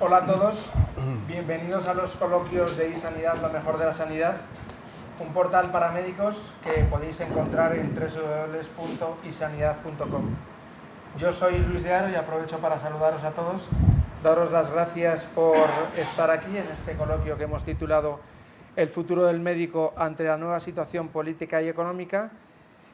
Hola a todos, bienvenidos a los coloquios de iSanidad, lo mejor de la sanidad, un portal para médicos que podéis encontrar en www.isanidad.com. Yo soy Luis de Aro y aprovecho para saludaros a todos, daros las gracias por estar aquí en este coloquio que hemos titulado El futuro del médico ante la nueva situación política y económica,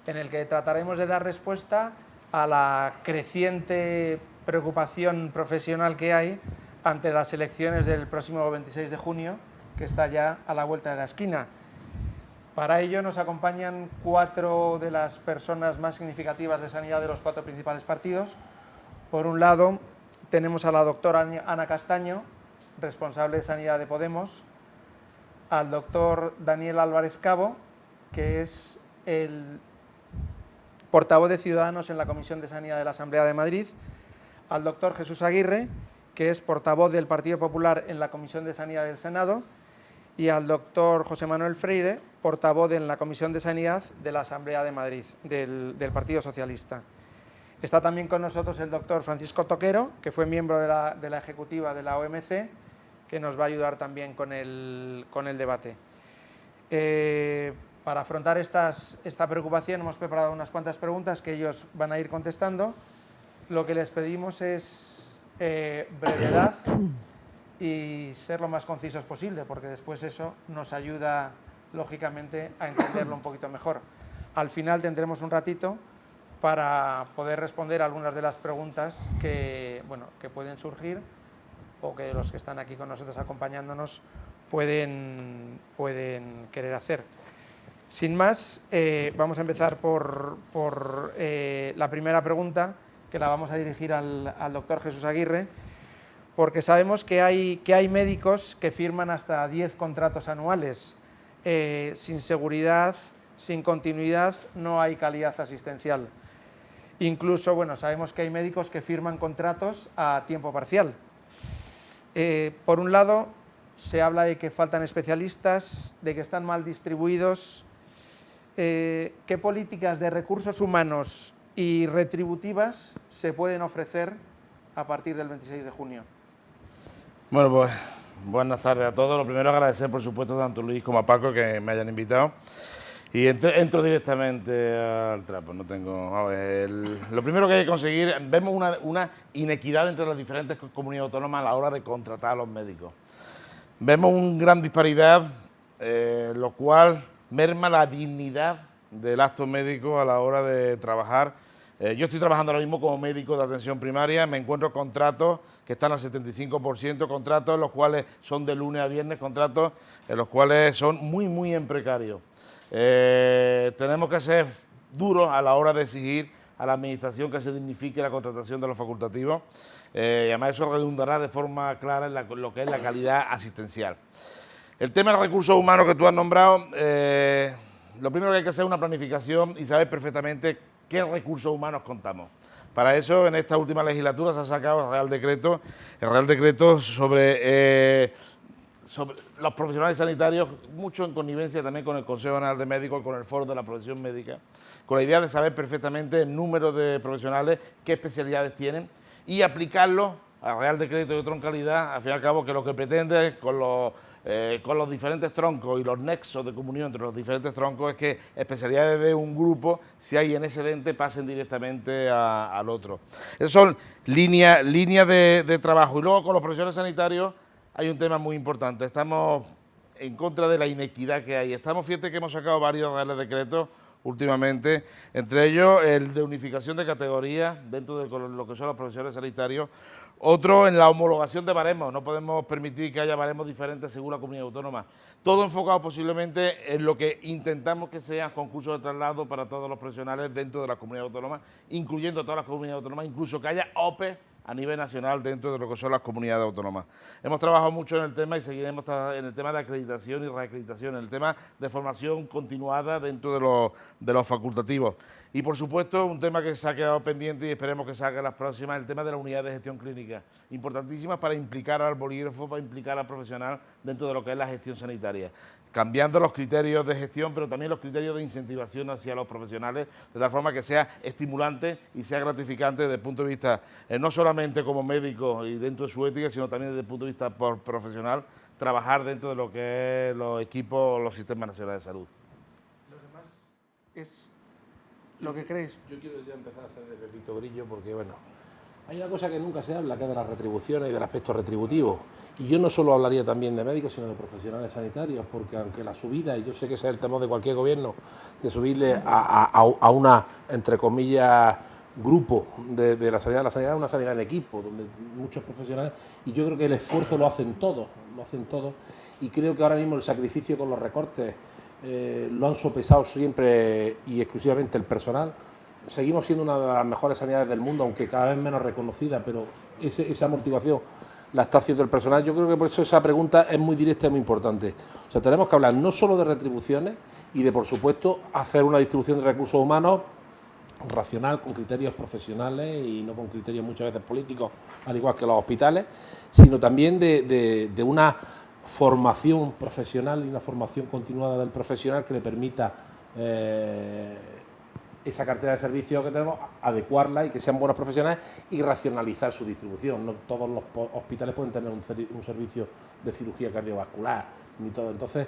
en el que trataremos de dar respuesta a la creciente preocupación profesional que hay ante las elecciones del próximo 26 de junio, que está ya a la vuelta de la esquina. Para ello nos acompañan 4 de las personas más significativas de sanidad de los 4 principales partidos. Por un lado, tenemos a la doctora Ana Castaño, responsable de Sanidad de Podemos, al doctor Daniel Álvarez Cabo, que es el portavoz de Ciudadanos en la Comisión de Sanidad de la Asamblea de Madrid, al doctor Jesús Aguirre, que es portavoz del Partido Popular en la Comisión de Sanidad del Senado, y al doctor José Manuel Freire, portavoz en la Comisión de Sanidad de la Asamblea de Madrid, del Partido Socialista. Está también con nosotros el doctor Francisco Toquero, que fue miembro de la ejecutiva de la OMC, que nos va a ayudar también con el debate. Para afrontar esta preocupación hemos preparado unas cuantas preguntas que ellos van a ir contestando. Lo que les pedimos es brevedad y ser lo más concisos posible, porque después eso nos ayuda, lógicamente, a entenderlo un poquito mejor. Al final tendremos un ratito para poder responder a algunas de las preguntas que pueden surgir o que los que están aquí con nosotros acompañándonos pueden querer hacer. Sin más, vamos a empezar por la primera pregunta, que la vamos a dirigir al doctor Jesús Aguirre, porque sabemos que hay médicos que firman hasta 10 contratos anuales. Sin seguridad, sin continuidad, no hay calidad asistencial. Incluso, sabemos que hay médicos que firman contratos a tiempo parcial. Por un lado, se habla de que faltan especialistas, de que están mal distribuidos. ¿Qué políticas de recursos humanos y retributivas se pueden ofrecer a partir del 26 de junio? Bueno, pues buenas tardes a todos. Lo primero, agradecer, por supuesto, tanto a Luis como a Paco que me hayan invitado. Y entro directamente al trapo. No tengo, lo primero que hay que conseguir, vemos una inequidad entre las diferentes comunidades autónomas a la hora de contratar a los médicos. Vemos una gran disparidad, lo cual merma la dignidad del acto médico a la hora de trabajar. Yo estoy trabajando ahora mismo como médico de atención primaria, me encuentro contratos que están al 75%, contratos en los cuales son de lunes a viernes, contratos en los cuales son muy en precario. Tenemos que ser duros a la hora de exigir a la administración que se dignifique la contratación de los facultativos, y además eso redundará de forma clara en lo que es la calidad asistencial. El tema de recursos humanos que tú has nombrado, lo primero que hay que hacer es una planificación y saber perfectamente qué recursos humanos contamos. Para eso, en esta última legislatura se ha sacado el Real Decreto sobre los profesionales sanitarios, mucho en connivencia también con el Consejo General de Médicos, con el Foro de la Profesión Médica, con la idea de saber perfectamente el número de profesionales, qué especialidades tienen y aplicarlo al Real Decreto de troncalidad, al fin y al cabo, que lo que pretende es con los diferentes troncos y los nexos de comunión entre los diferentes troncos es que especialidades de un grupo, si hay en ese ente, pasen directamente al otro. Esas son líneas de trabajo. Y luego con los profesionales sanitarios hay un tema muy importante. Estamos en contra de la inequidad que hay. Fíjate que hemos sacado varios reales decretos últimamente, entre ellos el de unificación de categorías dentro de lo que son los profesionales sanitarios. Otro en la homologación de baremos, no podemos permitir que haya baremos diferentes según la comunidad autónoma. Todo enfocado posiblemente en lo que intentamos que sean concursos de traslado para todos los profesionales dentro de la comunidad autónoma, incluyendo todas las comunidades autónomas, incluso que haya OPE a nivel nacional dentro de lo que son las comunidades autónomas. Hemos trabajado mucho en el tema y seguiremos en el tema de acreditación y reacreditación, en el tema de formación continuada dentro de los facultativos. Y, por supuesto, un tema que se ha quedado pendiente y esperemos que salga en las próximas, el tema de la unidad de gestión clínica, importantísimas para implicar al bolígrafo, para implicar al profesional dentro de lo que es la gestión sanitaria, cambiando los criterios de gestión, pero también los criterios de incentivación hacia los profesionales, de tal forma que sea estimulante y sea gratificante desde el punto de vista no solo solamente como médico y dentro de su ética, sino también desde el punto de vista profesional, trabajar dentro de lo que es los equipos, los sistemas nacionales de salud. ¿Los demás es lo que creéis? Yo quiero ya empezar a hacer de Pepito Grillo porque, bueno, hay una cosa que nunca se habla, que es de las retribuciones y del aspecto retributivo. Y yo no solo hablaría también de médicos, sino de profesionales sanitarios, porque aunque la subida, y yo sé que ese es el temor de cualquier gobierno, de subirle a una, entre comillas, grupo de la sanidad es una sanidad en equipo, donde muchos profesionales, y yo creo que el esfuerzo lo hacen todos, y creo que ahora mismo el sacrificio con los recortes lo han sopesado siempre y exclusivamente el personal. Seguimos siendo una de las mejores sanidades del mundo, aunque cada vez menos reconocida, pero esa amortiguación la está haciendo el personal. Yo creo que por eso esa pregunta es muy directa y muy importante. O sea, tenemos que hablar no solo de retribuciones y de, por supuesto, hacer una distribución de recursos humanos racional, con criterios profesionales y no con criterios muchas veces políticos, al igual que los hospitales, sino también de una formación profesional y una formación continuada del profesional que le permita esa cartera de servicios que tenemos, adecuarla y que sean buenos profesionales y racionalizar su distribución. No todos los hospitales pueden tener un servicio de cirugía cardiovascular, ni todo. Entonces,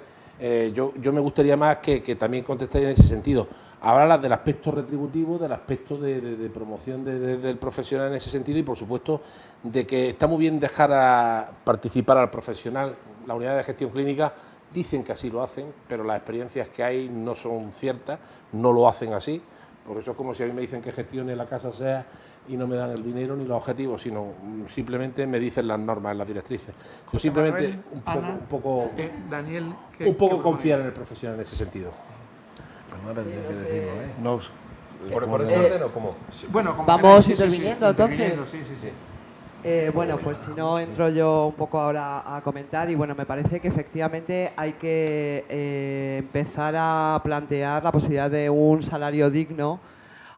yo me gustaría más que también contestéis en ese sentido. Hablar del aspecto retributivo, del aspecto de promoción del profesional en ese sentido y, por supuesto, de que está muy bien dejar participar al profesional. La unidad de gestión clínica dicen que así lo hacen, pero las experiencias que hay no son ciertas, no lo hacen así, porque eso es como si a mí me dicen que gestione la casa SEA y no me dan el dinero ni los objetivos, sino simplemente me dicen las normas, las directrices. Yo simplemente Manuel, un poco Daniel, confiar en el profesional en ese sentido. No, ¿Por ese orden o cómo? Bueno, como Vamos queráis, interviniendo, entonces. Sí. Bueno, pues si no entro yo un poco ahora a comentar y bueno, me parece que efectivamente hay que empezar a plantear la posibilidad de un salario digno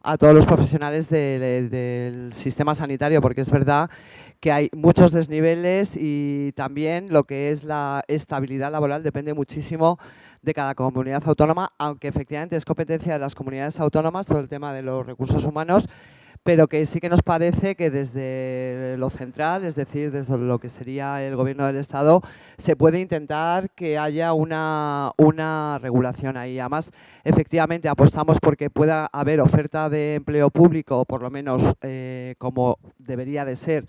a todos los profesionales del sistema sanitario, porque es verdad que hay muchos desniveles y también lo que es la estabilidad laboral depende muchísimo de cada comunidad autónoma, aunque efectivamente es competencia de las comunidades autónomas todo el tema de los recursos humanos, pero que sí que nos parece que desde lo central, es decir, desde lo que sería el Gobierno del Estado, se puede intentar que haya una regulación ahí. Además, efectivamente, apostamos porque pueda haber oferta de empleo público, por lo menos como debería de ser,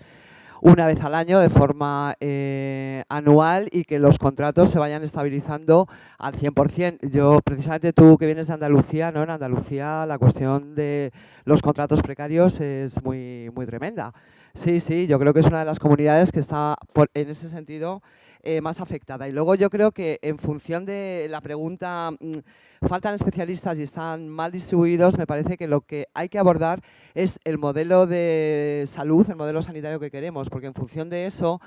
una vez al año de forma anual y que los contratos se vayan estabilizando al 100%. Yo, precisamente tú que vienes de Andalucía, ¿no? En Andalucía la cuestión de los contratos precarios es muy, muy tremenda. Sí, yo creo que es una de las comunidades que está en ese sentido más afectada. Y luego yo creo que en función de la pregunta, faltan especialistas y están mal distribuidos, me parece que lo que hay que abordar es el modelo de salud, el modelo sanitario que queremos, porque en función de eso,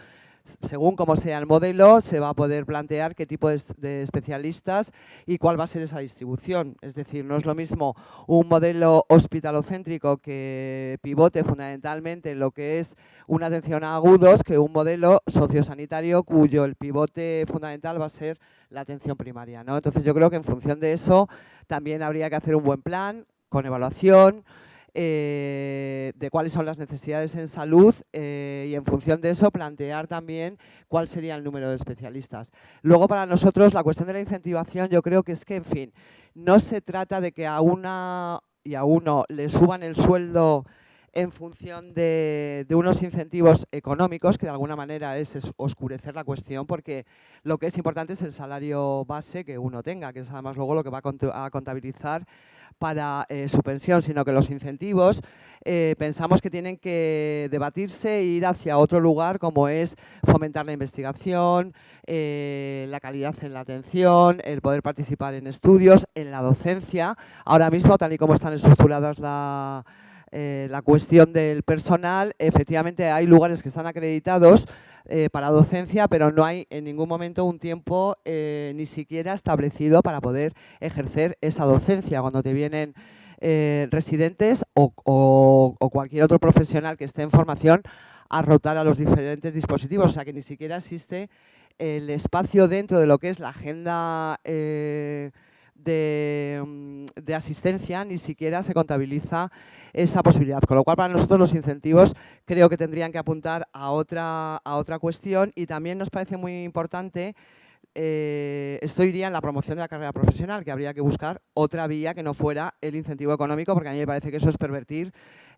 según cómo sea el modelo, se va a poder plantear qué tipo de especialistas y cuál va a ser esa distribución. Es decir, no es lo mismo un modelo hospitalocéntrico que pivote fundamentalmente en lo que es una atención a agudos que un modelo sociosanitario cuyo el pivote fundamental va a ser la atención primaria, ¿no? Entonces yo creo que en función de eso también habría que hacer un buen plan con evaluación, de cuáles son las necesidades en salud y en función de eso plantear también cuál sería el número de especialistas. Luego para nosotros la cuestión de la incentivación yo creo que es que, en fin, no se trata de que a una y a uno le suban el sueldo en función de unos incentivos económicos, que de alguna manera es oscurecer la cuestión, porque lo que es importante es el salario base que uno tenga, que es además luego lo que va a contabilizar para su pensión, sino que los incentivos pensamos que tienen que debatirse e ir hacia otro lugar, como es fomentar la investigación, la calidad en la atención, el poder participar en estudios, en la docencia. Ahora mismo, tal y como están estructuradas la cuestión del personal, efectivamente hay lugares que están acreditados para docencia, pero no hay en ningún momento un tiempo ni siquiera establecido para poder ejercer esa docencia. Cuando te vienen residentes o cualquier otro profesional que esté en formación a rotar a los diferentes dispositivos, o sea que ni siquiera existe el espacio dentro de lo que es la agenda de asistencia ni siquiera se contabiliza esa posibilidad, con lo cual para nosotros los incentivos creo que tendrían que apuntar a otra cuestión, y también nos parece muy importante, esto iría en la promoción de la carrera profesional, que habría que buscar otra vía que no fuera el incentivo económico, porque a mí me parece que eso es pervertir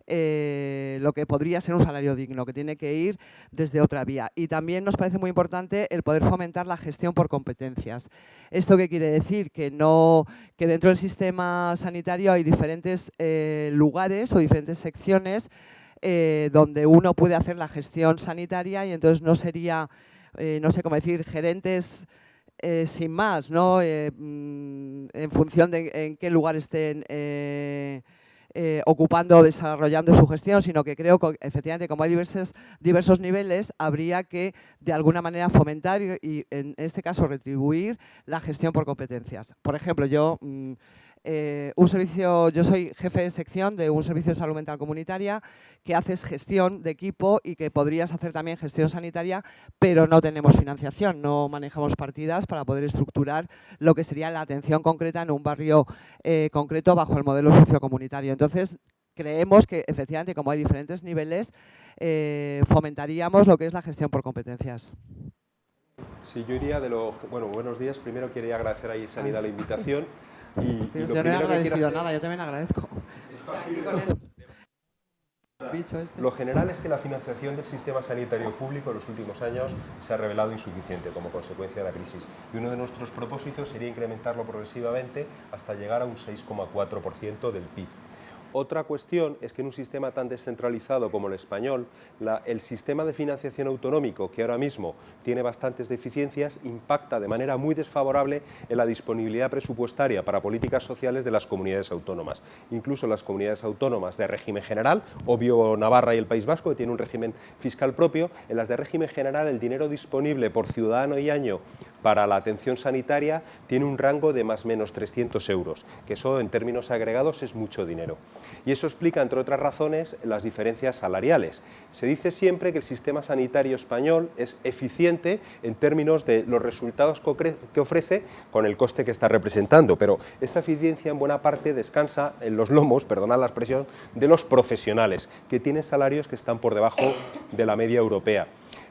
lo que podría ser un salario digno, que tiene que ir desde otra vía. Y también nos parece muy importante el poder fomentar la gestión por competencias. ¿Esto qué quiere decir? Que dentro del sistema sanitario hay diferentes lugares o diferentes secciones donde uno puede hacer la gestión sanitaria, y entonces no sería, no sé cómo decir, gerentes sin más, ¿no? En función de en qué lugar estén ocupando o desarrollando su gestión, sino que creo que efectivamente, como hay diversos niveles, habría que de alguna manera fomentar y en este caso retribuir la gestión por competencias. Por ejemplo, yo soy jefe de sección de un servicio de salud mental comunitaria, que haces gestión de equipo y que podrías hacer también gestión sanitaria, pero no tenemos financiación, no manejamos partidas para poder estructurar lo que sería la atención concreta en un barrio concreto bajo el modelo sociocomunitario. Entonces, creemos que efectivamente, como hay diferentes niveles, fomentaríamos lo que es la gestión por competencias. Sí, yo iría de lo... Bueno, buenos días. Primero quería agradecer a Sanidad la invitación. Yo no he agradecido nada, yo también agradezco. Lo general es que la financiación del sistema sanitario público en los últimos años se ha revelado insuficiente como consecuencia de la crisis. Y uno de nuestros propósitos sería incrementarlo progresivamente hasta llegar a un 6,4% del PIB. Otra cuestión es que en un sistema tan descentralizado como el español, el sistema de financiación autonómico, que ahora mismo tiene bastantes deficiencias, impacta de manera muy desfavorable en la disponibilidad presupuestaria para políticas sociales de las comunidades autónomas. Incluso las comunidades autónomas de régimen general, obvio Navarra y el País Vasco, que tienen un régimen fiscal propio, en las de régimen general el dinero disponible por ciudadano y año para la atención sanitaria tiene un rango de más o menos 300 euros, que eso en términos agregados es mucho dinero. Y eso explica, entre otras razones, las diferencias salariales. Se dice siempre que el sistema sanitario español es eficiente en términos de los resultados que ofrece con el coste que está representando, pero esa eficiencia en buena parte descansa en los lomos, perdonad la expresión, de los profesionales, que tienen salarios que están por debajo de la media europea.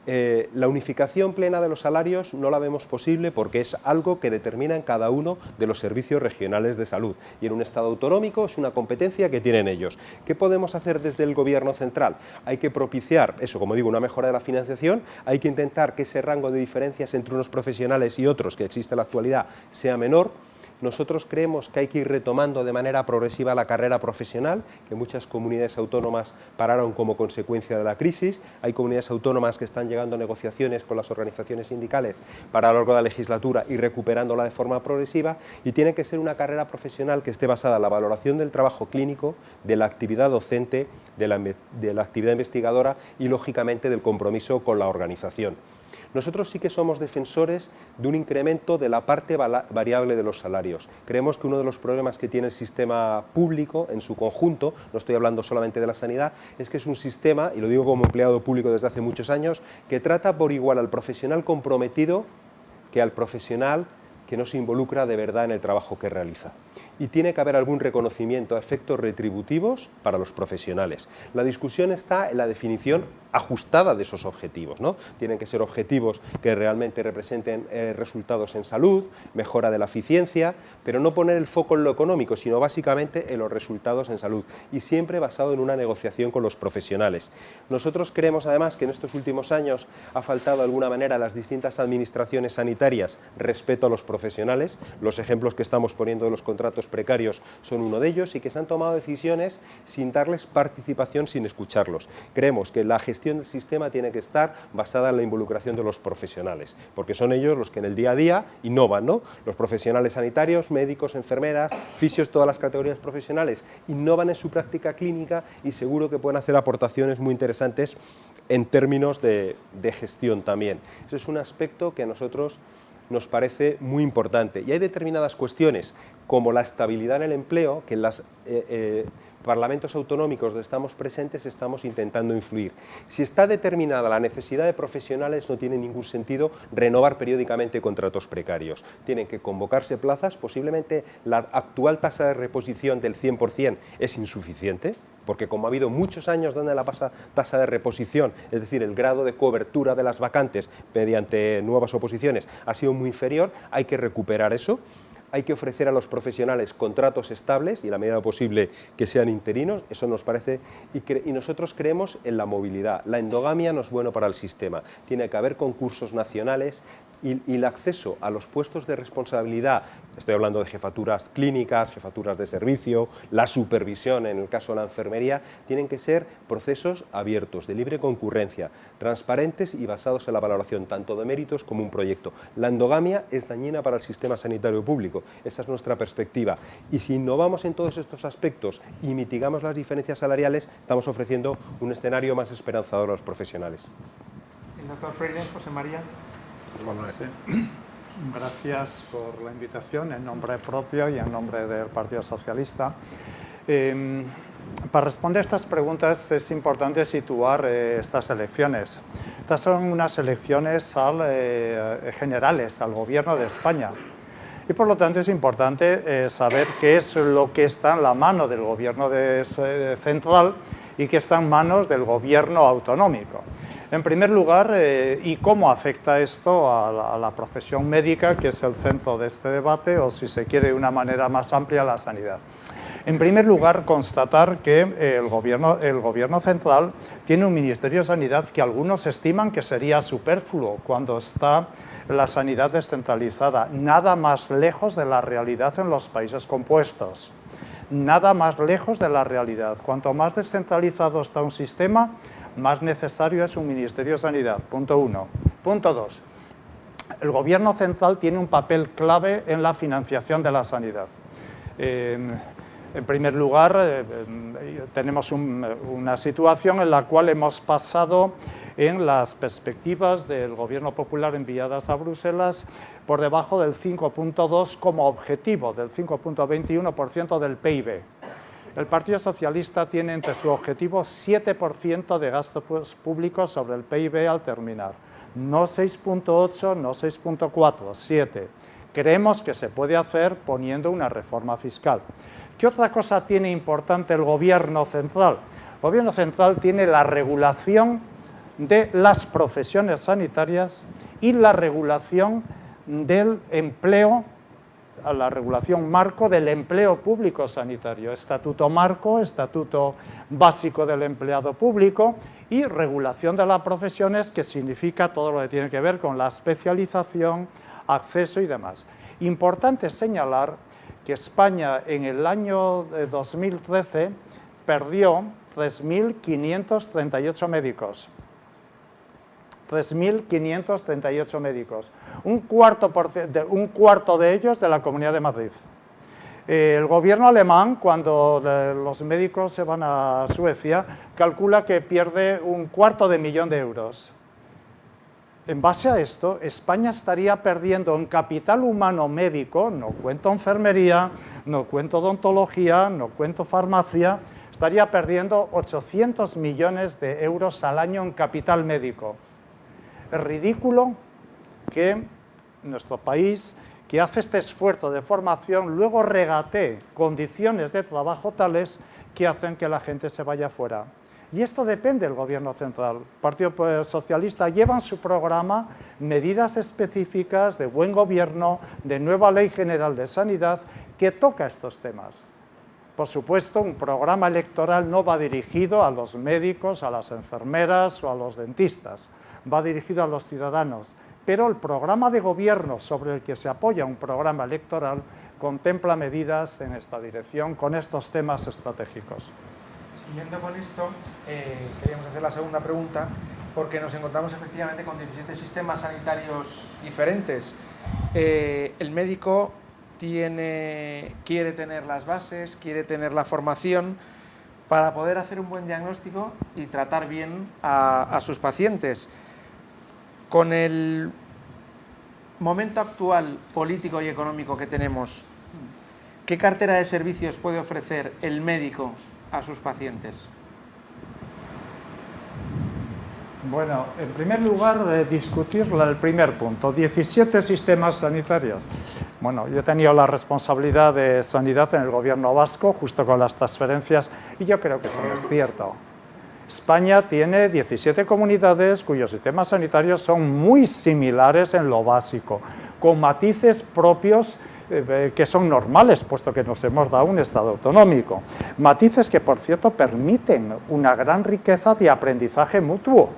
La unificación plena de los salarios no la vemos posible porque es algo que determinan cada uno de los servicios regionales de salud, y en un Estado autonómico es una competencia que tienen ellos. ¿Qué podemos hacer desde el Gobierno central? Hay que propiciar, eso como digo, una mejora de la financiación, hay que intentar que ese rango de diferencias entre unos profesionales y otros que existe en la actualidad sea menor. Nosotros creemos que hay que ir retomando de manera progresiva la carrera profesional, que muchas comunidades autónomas pararon como consecuencia de la crisis. Hay comunidades autónomas que están llegando a negociaciones con las organizaciones sindicales para a lo largo de la legislatura y recuperándola de forma progresiva, y tiene que ser una carrera profesional que esté basada en la valoración del trabajo clínico, de la actividad docente, de la actividad investigadora y, lógicamente, del compromiso con la organización. Nosotros sí que somos defensores de un incremento de la parte variable de los salarios. Creemos que uno de los problemas que tiene el sistema público en su conjunto, no estoy hablando solamente de la sanidad, es que es un sistema, y lo digo como empleado público desde hace muchos años, que trata por igual al profesional comprometido que al profesional que no se involucra de verdad en el trabajo que realiza. Y tiene que haber algún reconocimiento a efectos retributivos para los profesionales. La discusión está en la definición ajustada de esos objetivos, ¿no? Tienen que ser objetivos que realmente representen resultados en salud, mejora de la eficiencia, pero no poner el foco en lo económico, sino básicamente en los resultados en salud, y siempre basado en una negociación con los profesionales. Nosotros creemos además que en estos últimos años ha faltado de alguna manera a las distintas administraciones sanitarias respeto a los profesionales. Los ejemplos que estamos poniendo de los contratos precarios son uno de ellos, y que se han tomado decisiones sin darles participación, sin escucharlos. Creemos que la gestión del sistema tiene que estar basada en la involucración de los profesionales, porque son ellos los que en el día a día innovan, ¿no? Los profesionales sanitarios, médicos, enfermeras, fisios, todas las categorías profesionales innovan en su práctica clínica y seguro que pueden hacer aportaciones muy interesantes en términos de gestión también. Eso es un aspecto que a nosotros nos parece muy importante. Y hay determinadas cuestiones, como la estabilidad en el empleo, que en las parlamentos autonómicos donde estamos presentes estamos intentando influir. Si está determinada la necesidad de profesionales, no tiene ningún sentido renovar periódicamente contratos precarios. Tienen que convocarse plazas, posiblemente la actual tasa de reposición del 100% es insuficiente, porque como ha habido muchos años donde la tasa de reposición, es decir, el grado de cobertura de las vacantes mediante nuevas oposiciones ha sido muy inferior, hay que recuperar eso. Hay que ofrecer a los profesionales contratos estables y, en la medida posible, que sean interinos, eso nos parece, y nosotros creemos en la movilidad. La endogamia no es bueno para el sistema, tiene que haber concursos nacionales y el acceso a los puestos de responsabilidad, estoy hablando de jefaturas clínicas, jefaturas de servicio, la supervisión en el caso de la enfermería, tienen que ser procesos abiertos, de libre concurrencia, transparentes y basados en la valoración tanto de méritos como un proyecto. La endogamia es dañina para el sistema sanitario público, esa es nuestra perspectiva, y si innovamos en todos estos aspectos y mitigamos las diferencias salariales, estamos ofreciendo un escenario más esperanzador a los profesionales. El doctor Freire, José María. Sí. Gracias por la invitación en nombre propio y en nombre del Partido Socialista. Para responder a estas preguntas es importante situar estas elecciones. Estas son unas elecciones generales al Gobierno de España y por lo tanto es importante saber qué es lo que está en la mano del Gobierno central y qué está en manos del Gobierno autonómico. En primer lugar, ¿y cómo afecta esto a la profesión médica, que es el centro de este debate, o si se quiere de una manera más amplia, a la sanidad? En primer lugar, constatar que el gobierno central tiene un Ministerio de Sanidad que algunos estiman que sería superfluo cuando está la sanidad descentralizada. Nada más lejos de la realidad en los países compuestos. Nada más lejos de la realidad. Cuanto más descentralizado está un sistema, más necesario es un Ministerio de Sanidad, punto 1. Punto 2. El Gobierno central tiene un papel clave en la financiación de la sanidad. En primer lugar, tenemos una situación en la cual hemos pasado en las perspectivas del Gobierno popular enviadas a Bruselas por debajo del 5,2 como objetivo, del 5,21% del PIB. El Partido Socialista tiene entre su objetivo 7% de gastos públicos sobre el PIB al terminar. No 6,8, no 6,4, 7. Creemos que se puede hacer poniendo una reforma fiscal. ¿Qué otra cosa tiene importante el Gobierno central? El Gobierno central tiene la regulación de las profesiones sanitarias y la regulación del empleo, la regulación marco del empleo público sanitario, estatuto marco, estatuto básico del empleado público y regulación de las profesiones, que significa todo lo que tiene que ver con la especialización, acceso y demás. Importante señalar que España en el año 2013 perdió 3.538 médicos. 3.538 médicos, un cuarto de ellos de la Comunidad de Madrid. El gobierno alemán, cuando los médicos se van a Suecia, calcula que pierde 250.000 euros. En base a esto, España estaría perdiendo en capital humano médico, no cuento enfermería, no cuento odontología, no cuento farmacia, estaría perdiendo 800 millones de euros al año en capital médico. Es ridículo que nuestro país, que hace este esfuerzo de formación, luego regatee condiciones de trabajo tales que hacen que la gente se vaya fuera. Y esto depende del Gobierno central. El Partido Socialista lleva en su programa medidas específicas de buen gobierno, de nueva Ley General de Sanidad, que toca estos temas. Por supuesto, un programa electoral no va dirigido a los médicos, a las enfermeras o a los dentistas. Va dirigido a los ciudadanos, pero el programa de gobierno sobre el que se apoya un programa electoral contempla medidas en esta dirección con estos temas estratégicos. Siguiendo con esto, queríamos hacer la segunda pregunta, porque nos encontramos efectivamente con 17 sistemas sanitarios diferentes. El médico quiere tener las bases, quiere tener la formación para poder hacer un buen diagnóstico y tratar bien a sus pacientes. Con el momento actual político y económico que tenemos, ¿qué cartera de servicios puede ofrecer el médico a sus pacientes? Bueno, en primer lugar, discutir el primer punto, 17 sistemas sanitarios. Bueno, yo he tenido la responsabilidad de sanidad en el gobierno vasco, justo con las transferencias, y yo creo que eso no es cierto. España tiene 17 comunidades cuyos sistemas sanitarios son muy similares en lo básico, con matices propios que son normales, puesto que nos hemos dado un Estado autonómico. Matices que, por cierto, permiten una gran riqueza de aprendizaje mutuo.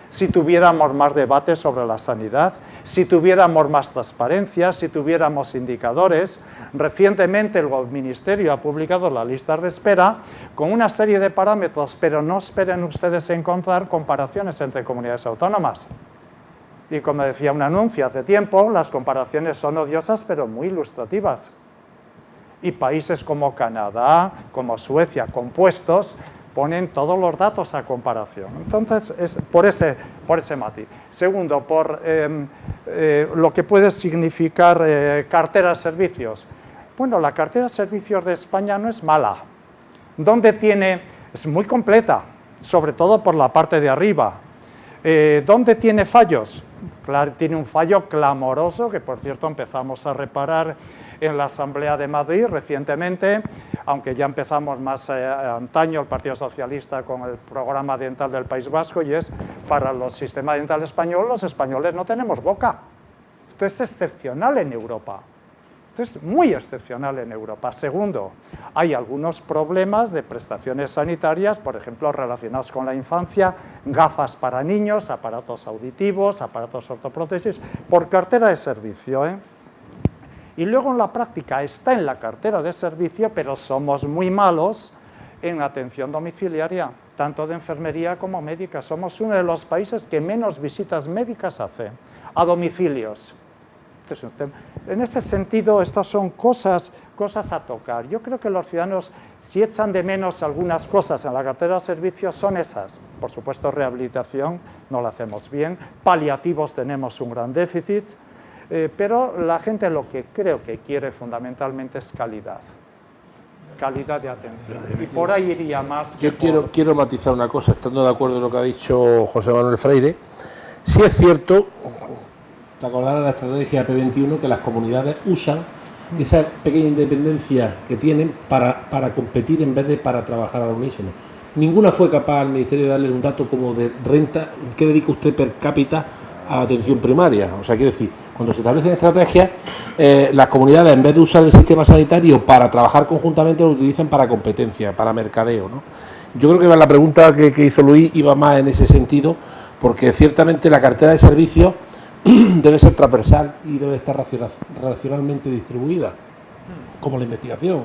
Si tuviéramos más debate sobre la sanidad, si tuviéramos más transparencia, si tuviéramos indicadores. Recientemente el Ministerio ha publicado las listas de espera con una serie de parámetros, pero no esperen ustedes encontrar comparaciones entre comunidades autónomas. Y como decía un anuncio hace tiempo, las comparaciones son odiosas pero muy ilustrativas. Y países como Canadá, como Suecia, compuestos, ponen todos los datos a comparación. Entonces, es por ese matiz. Segundo, por lo que puede significar cartera de servicios. Bueno, la cartera de servicios de España no es mala. Es muy completa, sobre todo por la parte de arriba. ¿Dónde tiene fallos? Claro, tiene un fallo clamoroso, que por cierto empezamos a reparar en la Asamblea de Madrid recientemente, aunque ya empezamos más antaño el Partido Socialista con el programa dental del País Vasco, y es para el sistema dental español, los españoles no tenemos boca. Esto es excepcional en Europa. Esto es muy excepcional en Europa. Segundo, hay algunos problemas de prestaciones sanitarias, por ejemplo, relacionados con la infancia, gafas para niños, aparatos auditivos, aparatos ortoprótesis, por cartera de servicio, Y luego en la práctica está en la cartera de servicio, pero somos muy malos en atención domiciliaria, tanto de enfermería como médica. Somos uno de los países que menos visitas médicas hace a domicilios. En ese sentido, estas son cosas a tocar. Yo creo que los ciudadanos, si echan de menos algunas cosas en la cartera de servicios, son esas. Por supuesto, rehabilitación no la hacemos bien, paliativos tenemos un gran déficit, pero la gente lo que creo que quiere fundamentalmente es calidad de atención. Y por ahí iría más. Yo quiero matizar una cosa, estando de acuerdo en lo que ha dicho José Manuel Freire. Sí es cierto, te acordarás de la estrategia P21, que las comunidades usan esa pequeña independencia que tienen para competir en vez de para trabajar al unísono. Ninguna fue capaz al Ministerio de darle un dato como de renta, ¿qué dedica usted per cápita a atención primaria? O sea, quiero decir, cuando se establecen estrategias, las comunidades, en vez de usar el sistema sanitario para trabajar conjuntamente, lo utilizan para competencia, para mercadeo, ¿no? Yo creo que la pregunta que hizo Luis iba más en ese sentido, porque ciertamente la cartera de servicios debe ser transversal y debe estar racionalmente distribuida, como la investigación.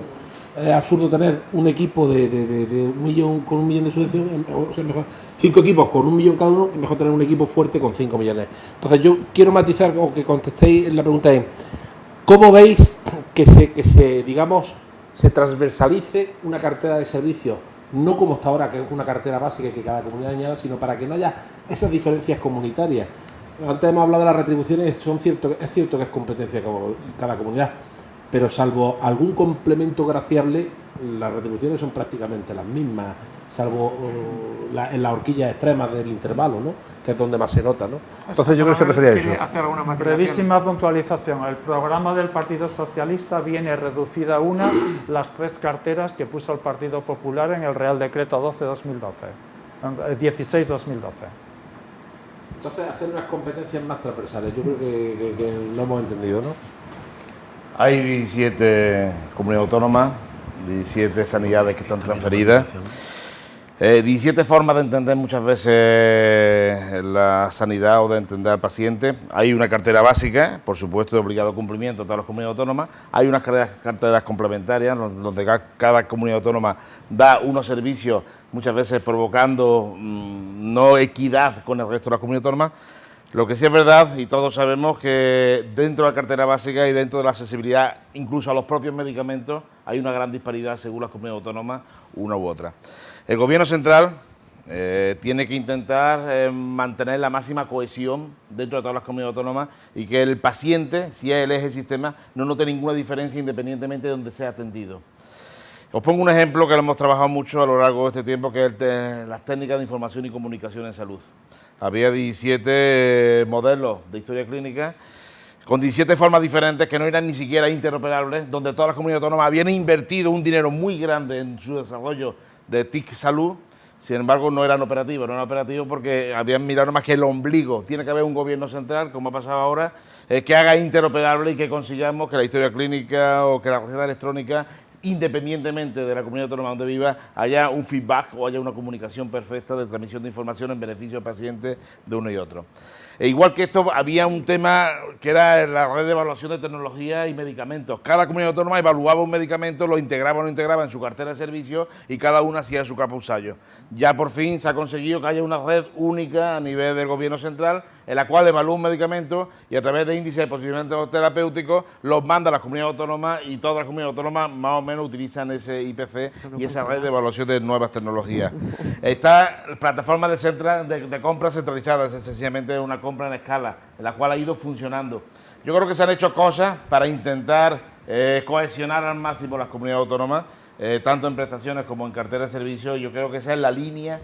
Es absurdo tener un equipo de 1 millón con 1 millón de subvención, o sea, mejor 5 equipos con 1 millón cada uno, es mejor tener un equipo fuerte con 5 millones. Entonces yo quiero matizar o que contestéis la pregunta es, ¿cómo veis que se transversalice una cartera de servicios? No como hasta ahora, que es una cartera básica que cada comunidad añada, sino para que no haya esas diferencias comunitarias. Antes hemos hablado de las retribuciones, es cierto que es competencia de cada comunidad, pero salvo algún complemento graciable, las retribuciones son prácticamente las mismas, salvo en las horquillas extremas del intervalo, ¿no? Que es donde más se nota, ¿no? Entonces yo creo que se refería a eso. ¿Hacer alguna brevísima puntualización. El programa del Partido Socialista viene reducida a las 3 carteras que puso el Partido Popular en el Real Decreto 16-2012. Entonces, hacer unas competencias más transversales, yo creo que lo hemos entendido, ¿no? Hay 17 comunidades autónomas, 17 sanidades que están transferidas, 17 formas de entender muchas veces la sanidad o de entender al paciente. Hay una cartera básica, por supuesto, de obligado cumplimiento de todas las comunidades autónomas. Hay unas carteras complementarias, donde cada comunidad autónoma da unos servicios, muchas veces provocando no equidad con el resto de las comunidades autónomas. Lo que sí es verdad, y todos sabemos, que dentro de la cartera básica y dentro de la accesibilidad, incluso a los propios medicamentos, hay una gran disparidad según las comunidades autónomas, una u otra. El Gobierno central tiene que intentar mantener la máxima cohesión dentro de todas las comunidades autónomas y que el paciente, si es el eje del sistema, no note ninguna diferencia independientemente de donde sea atendido. Os pongo un ejemplo que lo hemos trabajado mucho a lo largo de este tiempo, que es las técnicas de información y comunicación en salud. Había 17 modelos de historia clínica con 17 formas diferentes que no eran ni siquiera interoperables, donde todas las comunidades autónomas habían invertido un dinero muy grande en su desarrollo de TIC salud. Sin embargo, no eran operativos porque habían mirado más que el ombligo. Tiene que haber un gobierno central, como ha pasado ahora, que haga interoperable y que consigamos que la historia clínica o que la receta electrónica, independientemente de la comunidad autónoma donde viva, haya un feedback o haya una comunicación perfecta de transmisión de información en beneficio del paciente de uno y otro. E igual que esto, había un tema que era la red de evaluación de tecnología y medicamentos. Cada comunidad autónoma evaluaba un medicamento, lo integraba o no integraba en su cartera de servicios y cada una hacía su capausayo. Ya por fin se ha conseguido que haya una red única a nivel del gobierno central en la cual evalúa un medicamento y a través de índices de posicionamiento terapéutico los manda a las comunidades autónomas y todas las comunidades autónomas más o menos utilizan ese IPC y esa red de evaluación de nuevas tecnologías. Está la plataforma de compra centralizada, es sencillamente una compra en escala, en la cual ha ido funcionando. Yo creo que se han hecho cosas para intentar cohesionar al máximo las comunidades autónomas, tanto en prestaciones como en cartera de servicios. Yo creo que esa es la línea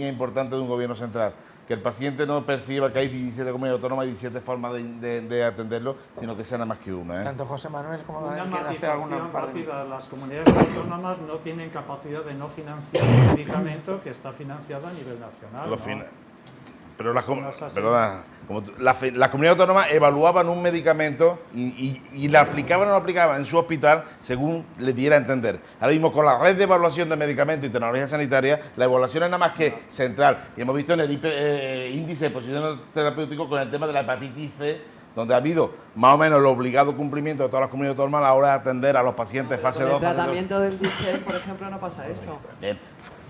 importante de un gobierno central, que el paciente no perciba que hay 17 comunidades autónomas y 17 formas de atenderlo, sino que sea nada más que una. Tanto José Manuel como Daniel Una quieren hacer alguna matización rápida. Las comunidades autónomas no tienen capacidad de no financiar un medicamento que está financiado a nivel nacional, ¿no? Pero las comunidades autónomas evaluaban un medicamento y la aplicaban o no lo aplicaban en su hospital según les diera a entender. Ahora mismo, con la red de evaluación de medicamentos y tecnología sanitaria, la evaluación es nada más que central. Y hemos visto en el índice de posicionamiento terapéutico con el tema de la hepatitis C, donde ha habido más o menos el obligado cumplimiento de todas las comunidades autónomas a la hora de atender a los pacientes fase 2. En el tratamiento del DICEL, por ejemplo, no pasa eso. Bien.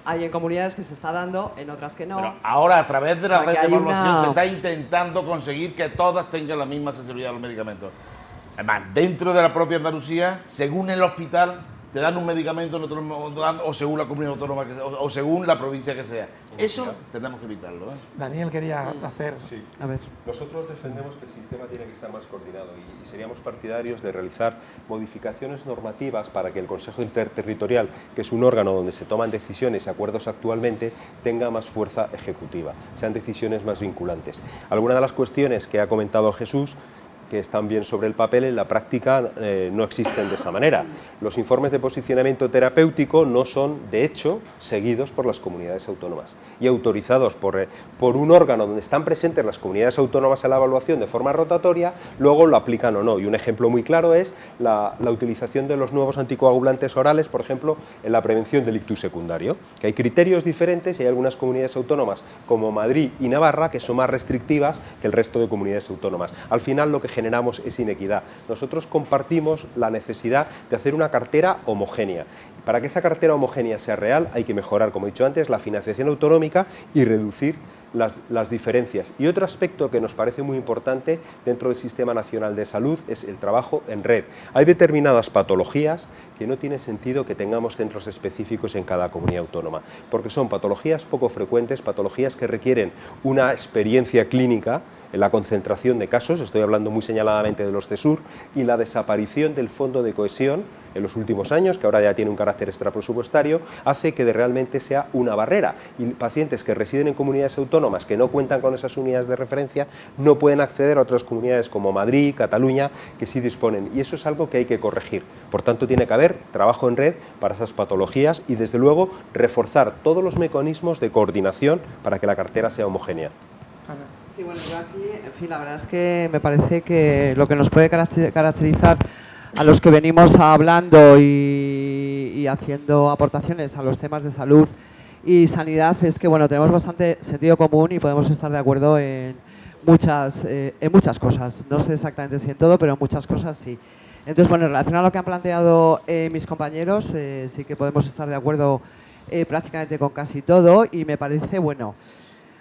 Hay en comunidades que se está dando, en otras que no. Pero ahora, a través de la red de hay evaluación, se está intentando conseguir que todas tengan la misma sensibilidad a los medicamentos. Además, dentro de la propia Andalucía, según el hospital, te dan un medicamento, o según la comunidad autónoma, o según la provincia que sea. Eso tenemos que evitarlo. Daniel quería hacer... Sí. A ver. Nosotros defendemos que el sistema tiene que estar más coordinado y seríamos partidarios de realizar modificaciones normativas para que el Consejo Interterritorial, que es un órgano donde se toman decisiones y acuerdos actualmente, tenga más fuerza ejecutiva, sean decisiones más vinculantes. Algunas de las cuestiones que ha comentado Jesús, que están bien sobre el papel, en la práctica no existen de esa manera. Los informes de posicionamiento terapéutico no son, de hecho, seguidos por las comunidades autónomas y autorizados por un órgano donde están presentes las comunidades autónomas en la evaluación de forma rotatoria, luego lo aplican o no. Y un ejemplo muy claro es la utilización de los nuevos anticoagulantes orales, por ejemplo, en la prevención del ictus secundario, que hay criterios diferentes y hay algunas comunidades autónomas, como Madrid y Navarra, que son más restrictivas que el resto de comunidades autónomas. Al final, lo que generamos es inequidad. Nosotros compartimos la necesidad de hacer una cartera homogénea. Para que esa cartera homogénea sea real, hay que mejorar, como he dicho antes, la financiación autonómica y reducir las diferencias. Y otro aspecto que nos parece muy importante dentro del Sistema Nacional de Salud es el trabajo en red. Hay determinadas patologías que no tiene sentido que tengamos centros específicos en cada comunidad autónoma, porque son patologías poco frecuentes, patologías que requieren una experiencia clínica en la concentración de casos, estoy hablando muy señaladamente de los CESUR, y la desaparición del Fondo de Cohesión en los últimos años, que ahora ya tiene un carácter extrapresupuestario, hace que realmente sea una barrera. Y pacientes que residen en comunidades autónomas que no cuentan con esas unidades de referencia no pueden acceder a otras comunidades como Madrid, Cataluña, que sí disponen. Y eso es algo que hay que corregir. Por tanto, tiene que haber trabajo en red para esas patologías y, desde luego, reforzar todos los mecanismos de coordinación para que la cartera sea homogénea. Sí, bueno, yo aquí, en fin, la verdad es que me parece que lo que nos puede caracterizar a los que venimos hablando y haciendo aportaciones a los temas de salud y sanidad es que, bueno, tenemos bastante sentido común y podemos estar de acuerdo en muchas cosas. No sé exactamente si en todo, pero en muchas cosas sí. Entonces, bueno, en relación a lo que han planteado mis compañeros, sí que podemos estar de acuerdo prácticamente con casi todo y me parece, bueno,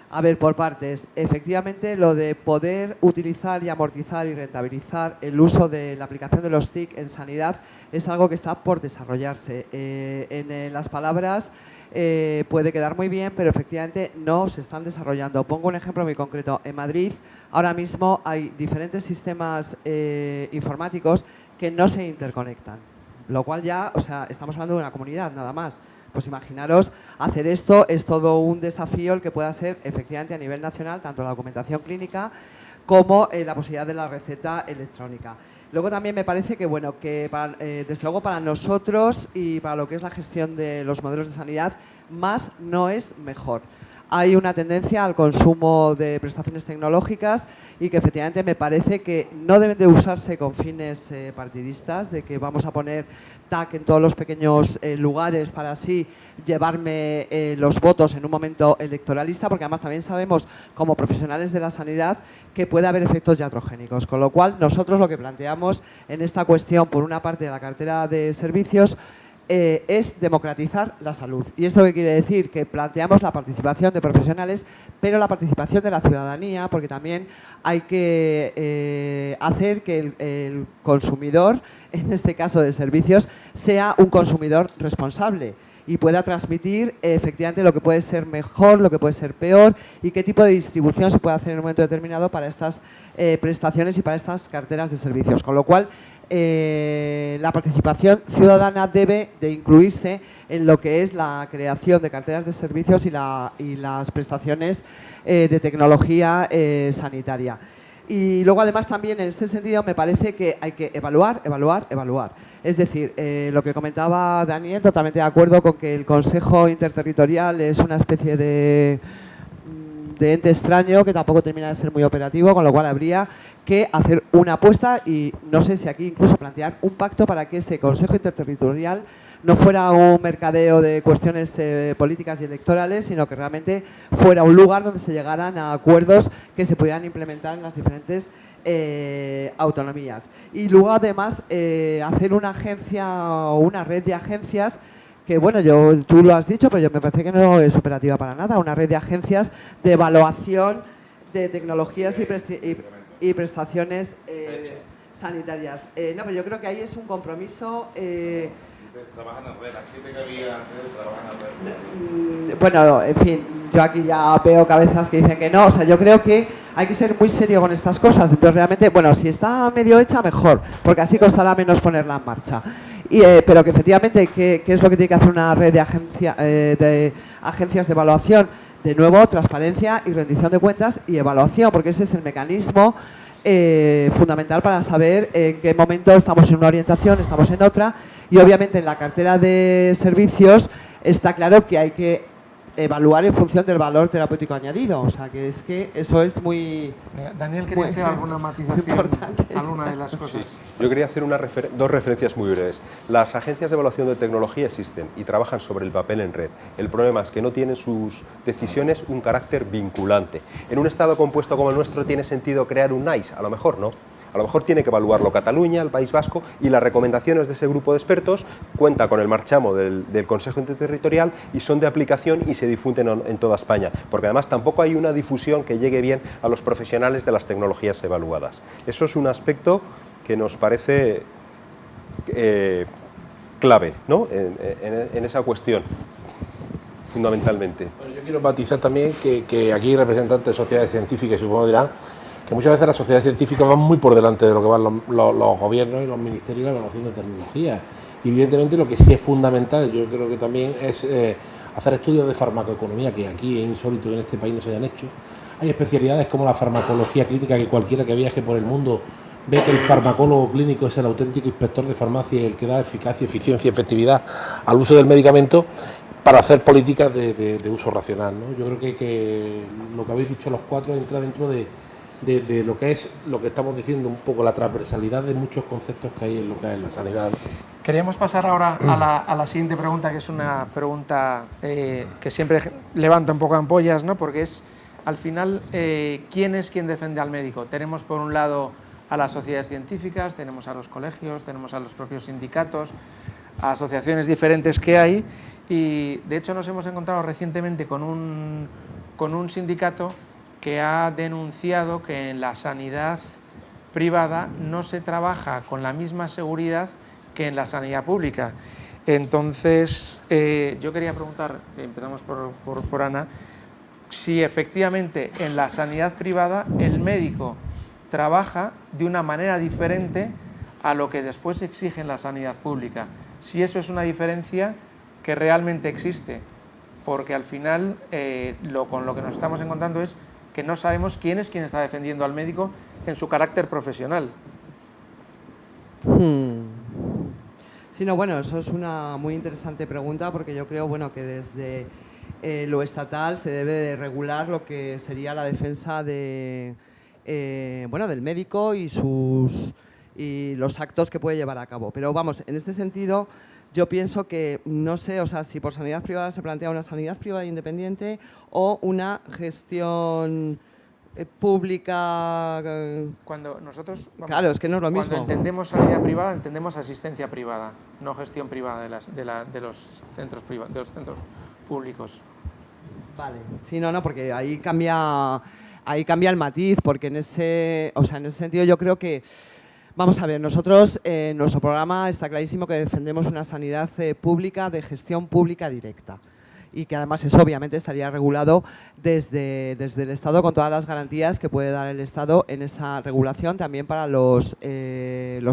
a ver, por partes. Efectivamente, lo de poder utilizar y amortizar y rentabilizar el uso de la aplicación de los TIC en sanidad es algo que está por desarrollarse. En las palabras puede quedar muy bien, pero efectivamente no se están desarrollando. Pongo un ejemplo muy concreto. En Madrid ahora mismo hay diferentes sistemas informáticos que no se interconectan. lo cual ya, o sea, estamos hablando de una comunidad nada más. Pues imaginaros, hacer esto es todo un desafío el que pueda ser efectivamente a nivel nacional, tanto la documentación clínica como la posibilidad de la receta electrónica. Luego también me parece que, bueno, que desde luego para nosotros y para lo que es la gestión de los modelos de sanidad, más no es mejor. Hay una tendencia al consumo de prestaciones tecnológicas y que efectivamente me parece que no deben de usarse con fines partidistas, de que vamos a poner TAC en todos los pequeños lugares para así llevarme los votos en un momento electoralista, porque además también sabemos como profesionales de la sanidad que puede haber efectos iatrogénicos, con lo cual nosotros lo que planteamos en esta cuestión, por una parte de la cartera de servicios, es democratizar la salud. ¿Y esto qué quiere decir? Que planteamos la participación de profesionales, pero la participación de la ciudadanía, porque también hay que hacer que el consumidor, en este caso de servicios, sea un consumidor responsable y pueda transmitir efectivamente lo que puede ser mejor, lo que puede ser peor y qué tipo de distribución se puede hacer en un momento determinado para estas prestaciones y para estas carteras de servicios. Con lo cual, la participación ciudadana debe de incluirse en lo que es la creación de carteras de servicios y las prestaciones de tecnología sanitaria. Y luego, además, también en este sentido me parece que hay que evaluar. Es decir, lo que comentaba Daniel, totalmente de acuerdo con que el Consejo Interterritorial es una especie de ente extraño que tampoco termina de ser muy operativo, con lo cual habría que hacer una apuesta y no sé si aquí incluso plantear un pacto para que ese Consejo Interterritorial no fuera un mercadeo de cuestiones políticas y electorales, sino que realmente fuera un lugar donde se llegaran a acuerdos que se pudieran implementar en las diferentes autonomías. Y luego, además, hacer una agencia o una red de agencias que, bueno, tú lo has dicho, pero yo me parece que no es operativa para nada, una red de agencias de evaluación de tecnologías y prestaciones sanitarias. No, pero yo creo que ahí es un compromiso... Trabajan en red, así que había antes, trabajan en red. Bueno, en fin, yo aquí ya veo cabezas que dicen que no, o sea, yo creo que hay que ser muy serio con estas cosas, entonces realmente, bueno, si está medio hecha, mejor, porque así costará menos ponerla en marcha. Pero que efectivamente, ¿qué es lo que tiene que hacer una red de agencias de evaluación? De nuevo, transparencia y rendición de cuentas y evaluación, porque ese es el mecanismo fundamental para saber en qué momento estamos en una orientación, estamos en otra, y obviamente en la cartera de servicios está claro que hay que evaluar en función del valor terapéutico añadido, o sea que es que eso es muy... Daniel, ¿quería hacer alguna matización? Importante, alguna de las cosas. Sí. Yo quería hacer dos referencias muy breves. Las agencias de evaluación de tecnología existen y trabajan sobre el papel en red. El problema es que no tienen sus decisiones un carácter vinculante. En un Estado compuesto como el nuestro, ¿tiene sentido crear un NICE? A lo mejor no. A lo mejor tiene que evaluarlo Cataluña, el País Vasco, y las recomendaciones de ese grupo de expertos cuenta con el marchamo del Consejo Interterritorial y son de aplicación y se difunden en toda España, porque además tampoco hay una difusión que llegue bien a los profesionales de las tecnologías evaluadas. Eso es un aspecto que nos parece clave, ¿no? en esa cuestión, fundamentalmente. Bueno, yo quiero matizar también que aquí representantes de sociedades científicas, supongo dirán, que muchas veces las sociedades científicas van muy por delante de lo que van los gobiernos y los ministerios y la evaluación de tecnología. Y evidentemente lo que sí es fundamental, yo creo que también es hacer estudios de farmacoeconomía, que aquí es insólito que en este país no se hayan hecho. Hay especialidades como la farmacología clínica, que cualquiera que viaje por el mundo ve que el farmacólogo clínico es el auténtico inspector de farmacia y el que da eficacia, eficiencia y efectividad al uso del medicamento para hacer políticas de uso racional, ¿no? Yo creo que lo que habéis dicho los cuatro entra dentro de lo que es lo que estamos diciendo, un poco la transversalidad de muchos conceptos que hay en lo que es la sanidad. Queríamos pasar ahora a la siguiente pregunta, que es una pregunta que siempre levanta un poco ampollas, ¿no? Porque es, al final, ¿quién es quien defiende al médico? Tenemos, por un lado, a las sociedades científicas, tenemos a los colegios, tenemos a los propios sindicatos, a asociaciones diferentes que hay, y de hecho nos hemos encontrado recientemente con un sindicato que ha denunciado que en la sanidad privada no se trabaja con la misma seguridad que en la sanidad pública. Entonces, yo quería preguntar, empezamos por Ana, si efectivamente en la sanidad privada el médico trabaja de una manera diferente a lo que después exige en la sanidad pública. si eso es una diferencia que realmente existe, porque al final con lo que nos estamos encontrando es que no sabemos quién es quien está defendiendo al médico en su carácter profesional. Sí, no, bueno, eso es una muy interesante pregunta, porque yo creo, bueno, que desde lo estatal se debe de regular lo que sería la defensa de, bueno, del médico y los actos que puede llevar a cabo. Pero vamos, en este sentido, yo pienso que, no sé, o sea, si por sanidad privada se plantea una sanidad privada independiente o una gestión pública. Cuando nosotros, vamos, claro, es que no es lo mismo. Cuando entendemos sanidad privada, entendemos asistencia privada, no gestión privada de los centros públicos. Vale, sí, no, porque ahí cambia el matiz, porque en ese sentido yo creo que, vamos a ver, nosotros en nuestro programa está clarísimo que defendemos una sanidad pública de gestión pública directa, y que además eso obviamente estaría regulado desde el Estado, con todas las garantías que puede dar el Estado en esa regulación, también para los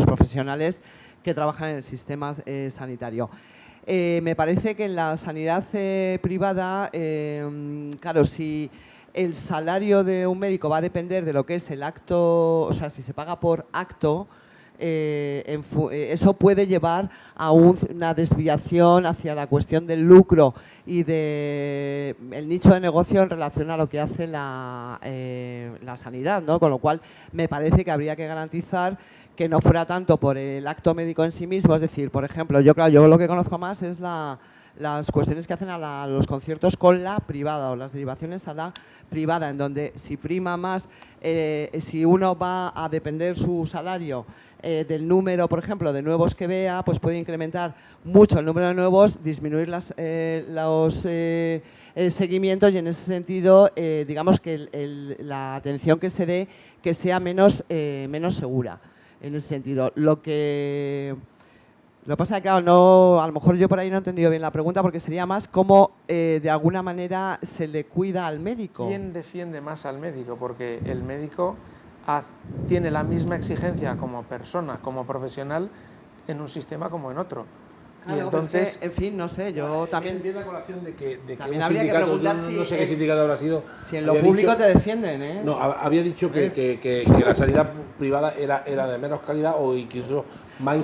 profesionales que trabajan en el sistema sanitario. Me parece que en la sanidad privada, claro, si el salario de un médico va a depender de lo que es el acto, o sea, si se paga por acto, eso puede llevar a una desviación hacia la cuestión del lucro y del nicho de negocio en relación a lo que hace la sanidad, ¿no? Con lo cual me parece que habría que garantizar que no fuera tanto por el acto médico en sí mismo. Es decir, por ejemplo, yo lo que conozco más es las cuestiones que hacen a los conciertos con la privada, o las derivaciones a la privada, en donde si prima más, si uno va a depender su salario del número, por ejemplo, de nuevos que vea, pues puede incrementar mucho el número de nuevos, disminuir los seguimientos, y en ese sentido, digamos que la atención que se dé que sea menos segura. En ese sentido, lo que pasa es que, claro, a lo mejor yo por ahí no he entendido bien la pregunta, porque sería más cómo de alguna manera se le cuida al médico. ¿Quién defiende más al médico? Porque el médico tiene la misma exigencia como persona, como profesional, en un sistema como en otro. Claro, y entonces, pues en fin, no sé, yo también... Viene la colación de que también habría que preguntar si... No sé qué sindicato habrá sido. Si en lo público te defienden, ¿eh? No, había dicho que la sanidad privada era de menos calidad o incluso más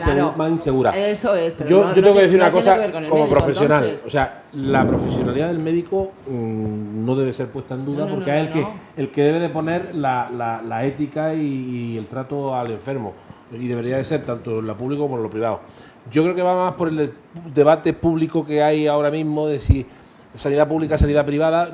insegura. Eso es, pero yo tengo que decir una cosa como médico, profesional. entonces. O sea, la profesionalidad del médico no debe ser puesta en duda, porque es el que debe de poner la ética y el trato al enfermo. Y debería de ser tanto en lo público como en lo privado. Yo creo que va más por el debate público que hay ahora mismo de si sanidad pública, sanidad privada,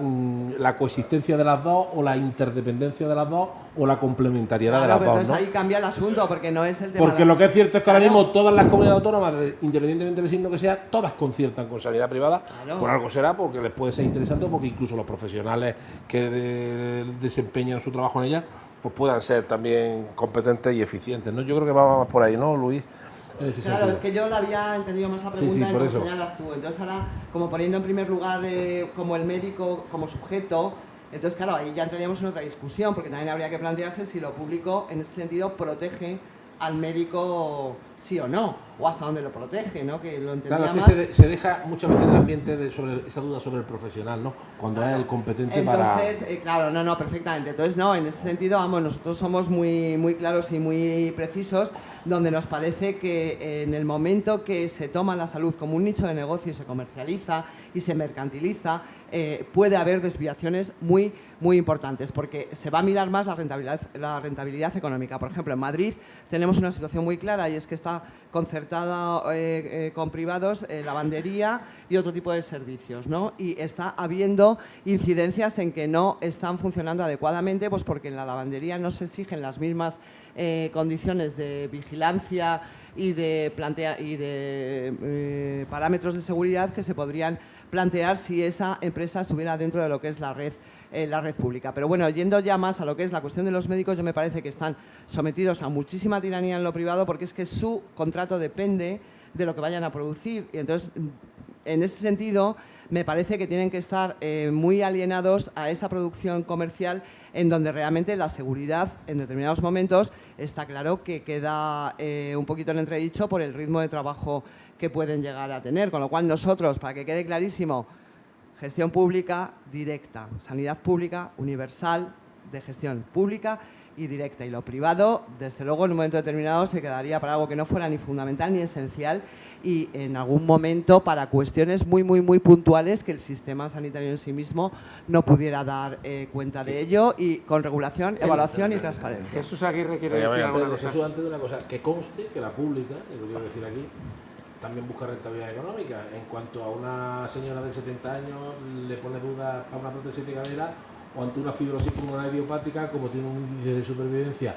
la coexistencia de las dos, o la interdependencia de las dos, o la complementariedad de las dos, entonces ¿no? ahí cambia el asunto, porque no es el tema. Porque lo que es cierto es que ahora mismo todas las comunidades autónomas, independientemente del signo que sea, todas conciertan con sanidad privada. Por algo será, porque les puede ser interesante, o porque incluso los profesionales que desempeñan su trabajo en ella pues puedan ser también competentes y eficientes, ¿no? Yo creo que va más por ahí, ¿no, Luis? Claro, es que yo la había entendido más la pregunta, como señalas tú. Entonces ahora, como poniendo en primer lugar como el médico como sujeto, entonces claro, ahí ya entraríamos en otra discusión, porque también habría que plantearse si lo público en ese sentido protege al médico sí o no, o hasta dónde lo protege, ¿no? Que lo entendía claro, más. que se deja muchas veces el ambiente sobre esa duda sobre el profesional, ¿no? Cuando es el competente para... Entonces, claro, no, perfectamente. Entonces, no, en ese sentido, vamos, nosotros somos muy claros y muy precisos, donde nos parece que en el momento que se toma la salud como un nicho de negocio y se comercializa y se mercantiliza, puede haber desviaciones muy importantes, porque se va a mirar más la rentabilidad económica. Por ejemplo, en Madrid tenemos una situación muy clara, y es que está concertada con privados lavandería y otro tipo de servicios, ¿no? Y está habiendo incidencias en que no están funcionando adecuadamente, pues porque en la lavandería no se exigen las mismas condiciones de vigilancia y de parámetros de seguridad que se podrían plantear si esa empresa estuviera dentro de lo que es la red pública. Pero bueno, yendo ya más a lo que es la cuestión de los médicos, yo me parece que están sometidos a muchísima tiranía en lo privado, porque es que su contrato depende de lo que vayan a producir, y entonces en ese sentido, me parece que tienen que estar muy alienados a esa producción comercial en donde realmente la seguridad en determinados momentos está claro que queda un poquito en entredicho por el ritmo de trabajo que pueden llegar a tener. Con lo cual nosotros, para que quede clarísimo, gestión pública directa, sanidad pública universal de gestión pública y directa. Y lo privado, desde luego, en un momento determinado se quedaría para algo que no fuera ni fundamental ni esencial y en algún momento para cuestiones muy puntuales que el sistema sanitario en sí mismo no pudiera dar cuenta de ello y con regulación, evaluación y transparencia. Jesús Aguirre quiere decir alguna cosa. Jesús, antes de una cosa, que conste que la pública, y lo quiero decir aquí, también busca rentabilidad económica. En cuanto a una señora de 70 años le pone dudas para una prótesis de cadera o ante una fibrosis pulmonar idiopática, como tiene un índice de supervivencia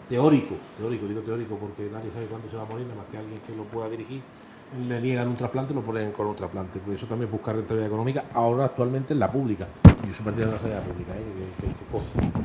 teórico porque nadie sabe cuándo se va a morir, nada más que alguien que lo pueda dirigir, le niegan un trasplante y lo ponen con un trasplante. Pues eso también busca rentabilidad económica, ahora actualmente en la pública. Yo soy partidario de la sanidad pública.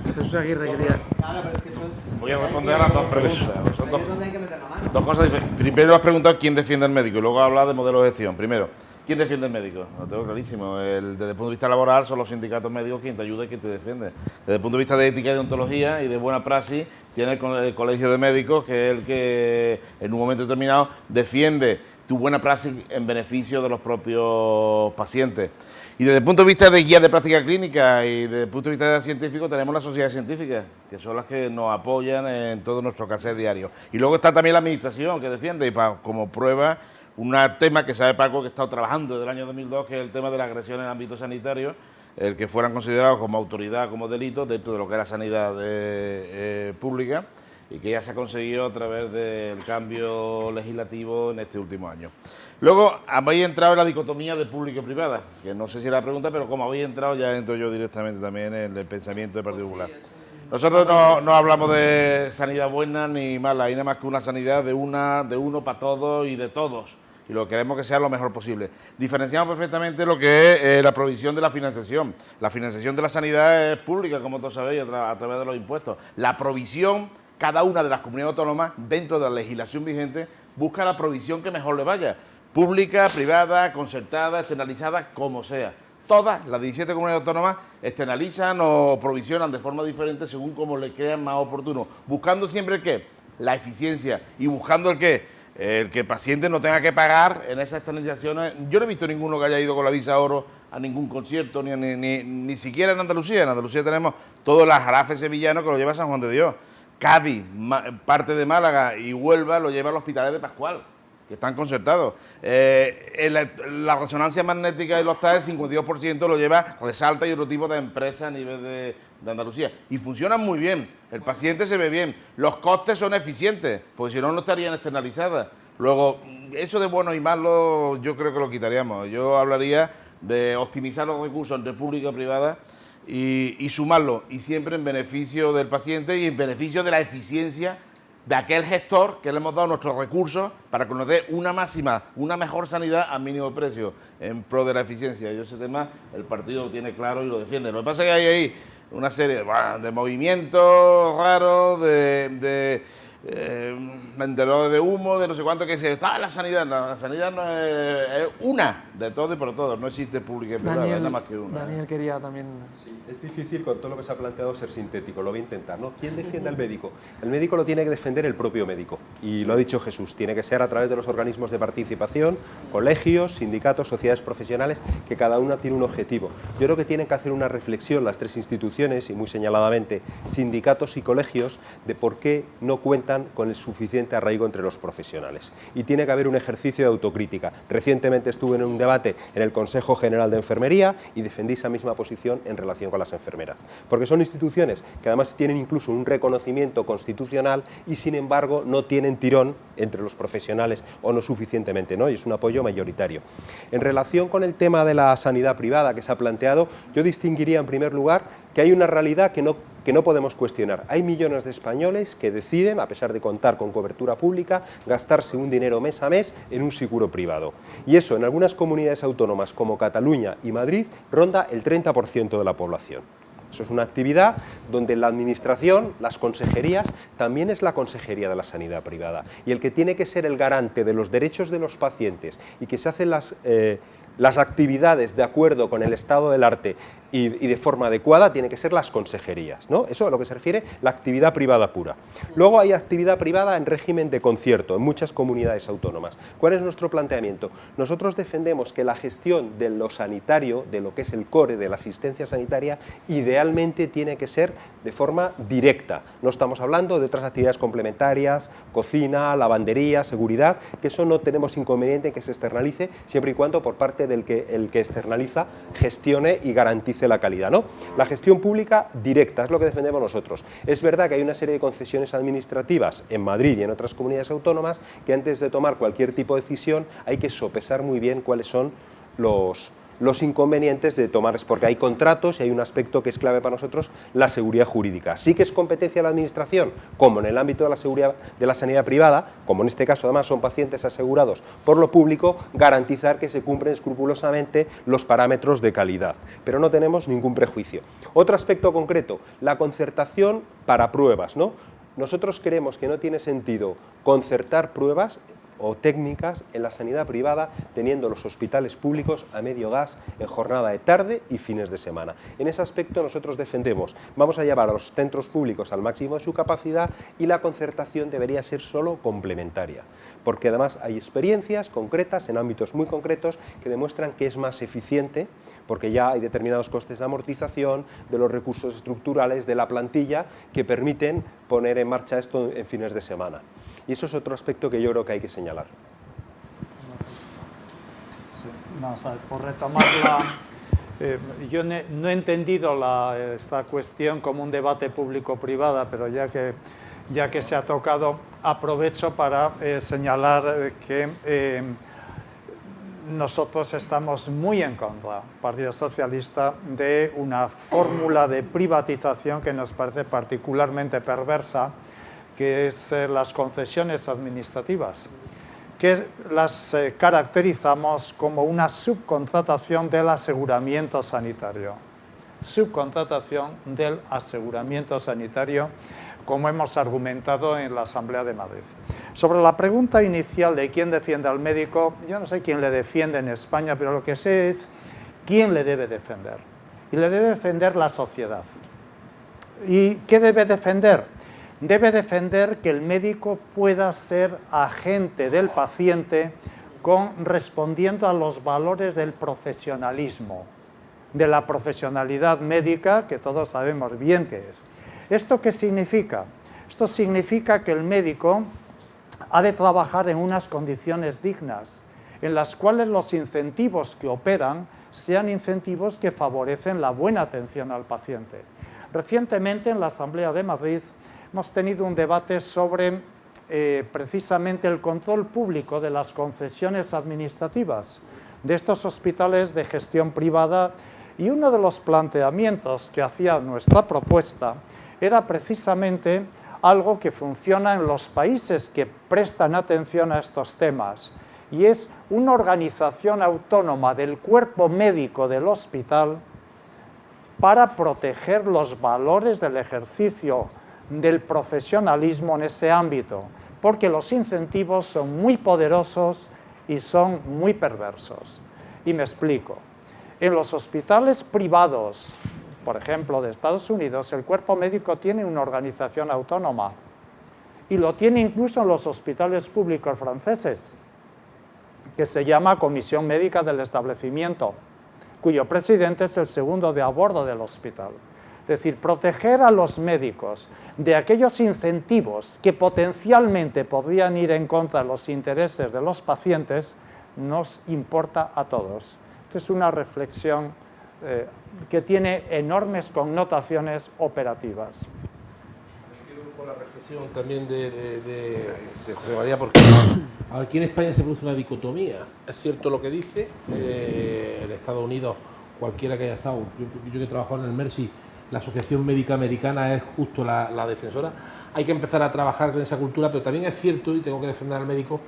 Jesús Aguirre quería... Claro, pero es que eso es... Voy a responder a las dos preguntas. Son Ahí es donde hay que meter la mano. dos cosas diferentes. Primero has preguntado quién defiende al médico y luego has hablado de modelo de gestión. Primero, ¿quién defiende al médico? Lo tengo clarísimo. Desde el punto de vista laboral son los sindicatos médicos quien te ayuda y quien te defiende. Desde el punto de vista de ética y de ontología y de buena praxis, tiene el colegio de médicos, que es el que en un momento determinado defiende tu buena praxis en beneficio de los propios pacientes. Y desde el punto de vista de guía de práctica clínica y desde el punto de vista científico tenemos las sociedades científicas, que son las que nos apoyan en todo nuestro quehacer diario. Y luego está también la administración que defiende, y como prueba, un tema que sabe Paco que ha estado trabajando desde el año 2002, que es el tema de la agresión en el ámbito sanitario, el que fueran considerados como autoridad, como delito dentro de lo que es la sanidad pública, y que ya se ha conseguido a través del cambio legislativo en este último año. Luego habéis entrado en la dicotomía de público y privada, que no sé si era la pregunta, pero como habéis entrado ya entro yo directamente también en el pensamiento del Partido Popular. Nosotros no hablamos de sanidad buena ni mala, hay nada más que una sanidad de uno para todos y de todos, y lo queremos que sea lo mejor posible. Diferenciamos perfectamente lo que es la provisión de la financiación. La financiación de la sanidad es pública, como todos sabéis, a través de los impuestos. La provisión, cada una de las comunidades autónomas, dentro de la legislación vigente, busca la provisión que mejor le vaya. Pública, privada, concertada, externalizada, como sea. Todas las 17 comunidades autónomas externalizan o provisionan de forma diferente según como le crean más oportuno. Buscando siempre el qué, la eficiencia, y buscando el qué, el que el paciente no tenga que pagar en esas externalizaciones. Yo no he visto ninguno que haya ido con la visa oro a ningún concierto, ni siquiera en Andalucía. En Andalucía tenemos todo el jarafe sevillano que lo lleva San Juan de Dios. Cádiz, parte de Málaga y Huelva lo lleva al Hospitalet de Pascual, que están concertados. La resonancia magnética de los TAE, el 52% lo lleva Resalta y otro tipo de empresas a nivel de Andalucía. Y funcionan muy bien, el paciente se ve bien, los costes son eficientes, porque si no, no estarían externalizadas. Luego, eso de buenos y malos yo creo que lo quitaríamos. Yo hablaría de optimizar los recursos entre pública y privada y sumarlo, y siempre en beneficio del paciente y en beneficio de la eficiencia de aquel gestor que le hemos dado nuestros recursos para que nos dé una mejor sanidad a mínimo precio, en pro de la eficiencia. Yo ese tema, el partido lo tiene claro y lo defiende. Lo que pasa es que hay ahí una serie de movimientos raros, de humo, de no sé cuánto, que se está en la sanidad. La sanidad no es una de todo y por todo, no existe pública y privada, es nada más que una. Daniel quería también... Sí, es difícil con todo lo que se ha planteado ser sintético, lo voy a intentar, ¿no? ¿Quién defiende al médico? El médico lo tiene que defender el propio médico, y lo ha dicho Jesús, tiene que ser a través de los organismos de participación, colegios, sindicatos, sociedades profesionales, que cada una tiene un objetivo. Yo creo que tienen que hacer una reflexión las tres instituciones, y muy señaladamente sindicatos y colegios, de por qué no cuentan con el suficiente arraigo entre los profesionales. Y tiene que haber un ejercicio de autocrítica. Recientemente estuve en un debate en el Consejo General de Enfermería y defendí esa misma posición en relación con las enfermeras. Porque son instituciones que además tienen incluso un reconocimiento constitucional y sin embargo no tienen tirón entre los profesionales o no suficientemente, ¿no? Y es un apoyo mayoritario. En relación con el tema de la sanidad privada que se ha planteado, yo distinguiría en primer lugar que hay una realidad que no podemos cuestionar. Hay millones de españoles que deciden, a pesar de contar con cobertura pública, gastarse un dinero mes a mes en un seguro privado. Y eso en algunas comunidades autónomas como Cataluña y Madrid ronda el 30% de la población. Eso es una actividad donde la administración, las consejerías, también es la consejería de la sanidad privada. Y el que tiene que ser el garante de los derechos de los pacientes y que se hacen las actividades de acuerdo con el estado del arte y de forma adecuada, tiene que ser las consejerías, ¿no? Eso es a lo que se refiere la actividad privada pura. Luego hay actividad privada en régimen de concierto en muchas comunidades autónomas. ¿Cuál es nuestro planteamiento? Nosotros defendemos que la gestión de lo sanitario, de lo que es el core de la asistencia sanitaria, idealmente tiene que ser de forma directa. No estamos hablando de otras actividades complementarias, cocina, lavandería, seguridad, que eso no tenemos inconveniente en que se externalice, siempre y cuando por parte del que el que externaliza gestione y garantice la calidad, ¿no? La gestión pública directa es lo que defendemos nosotros. Es verdad que hay una serie de concesiones administrativas en Madrid y en otras comunidades autónomas que antes de tomar cualquier tipo de decisión hay que sopesar muy bien cuáles son los inconvenientes de tomar, porque hay contratos y hay un aspecto que es clave para nosotros, la seguridad jurídica. Sí que es competencia de la administración, como en el ámbito de la seguridad de la sanidad privada, como en este caso además son pacientes asegurados por lo público, garantizar que se cumplen escrupulosamente los parámetros de calidad, pero no tenemos ningún prejuicio. Otro aspecto concreto, la concertación para pruebas, ¿no? Nosotros creemos que no tiene sentido concertar pruebas o técnicas en la sanidad privada teniendo los hospitales públicos a medio gas en jornada de tarde y fines de semana. En ese aspecto nosotros defendemos, vamos a llevar a los centros públicos al máximo de su capacidad y la concertación debería ser solo complementaria, porque además hay experiencias concretas en ámbitos muy concretos que demuestran que es más eficiente, porque ya hay determinados costes de amortización, de los recursos estructurales, de la plantilla, que permiten poner en marcha esto en fines de semana. Y eso es otro aspecto que yo creo que hay que señalar. Sí, vamos a ver, por retomar yo no he entendido esta cuestión como un debate público-privada, pero ya que se ha tocado, aprovecho para señalar que nosotros estamos muy en contra, Partido Socialista, de una fórmula de privatización que nos parece particularmente perversa, que es las concesiones administrativas, que las caracterizamos como una subcontratación del aseguramiento sanitario. Subcontratación del aseguramiento sanitario, como hemos argumentado en la Asamblea de Madrid. Sobre la pregunta inicial de quién defiende al médico, yo no sé quién le defiende en España, pero lo que sé es quién le debe defender. Y le debe defender la sociedad. ¿Y qué debe defender? Debe defender que el médico pueda ser agente del paciente respondiendo a los valores del profesionalismo, de la profesionalidad médica, que todos sabemos bien qué es. ¿Esto qué significa? Esto significa que el médico ha de trabajar en unas condiciones dignas, en las cuales los incentivos que operan sean incentivos que favorecen la buena atención al paciente. Recientemente en la Asamblea de Madrid hemos tenido un debate sobre precisamente el control público de las concesiones administrativas de estos hospitales de gestión privada, y uno de los planteamientos que hacía nuestra propuesta era precisamente algo que funciona en los países que prestan atención a estos temas, y es una organización autónoma del cuerpo médico del hospital para proteger los valores del ejercicio del profesionalismo en ese ámbito, porque los incentivos son muy poderosos y son muy perversos. Y me explico. En los hospitales privados, por ejemplo, de Estados Unidos, el cuerpo médico tiene una organización autónoma y lo tiene incluso en los hospitales públicos franceses, que se llama Comisión Médica del Establecimiento, cuyo presidente es el segundo de a bordo del hospital. Es decir, proteger a los médicos de aquellos incentivos que potencialmente podrían ir en contra de los intereses de los pacientes nos importa a todos. Esta es una reflexión que tiene enormes connotaciones operativas. Me quedo con la reflexión también de José María, porque aquí en España se produce una dicotomía. Es cierto lo que dice, en Estados Unidos, cualquiera que haya estado, yo que he trabajado en el Mercy, la Asociación Médica Americana es justo la defensora. Hay que empezar a trabajar con esa cultura, pero también es cierto, y tengo que defender al médico,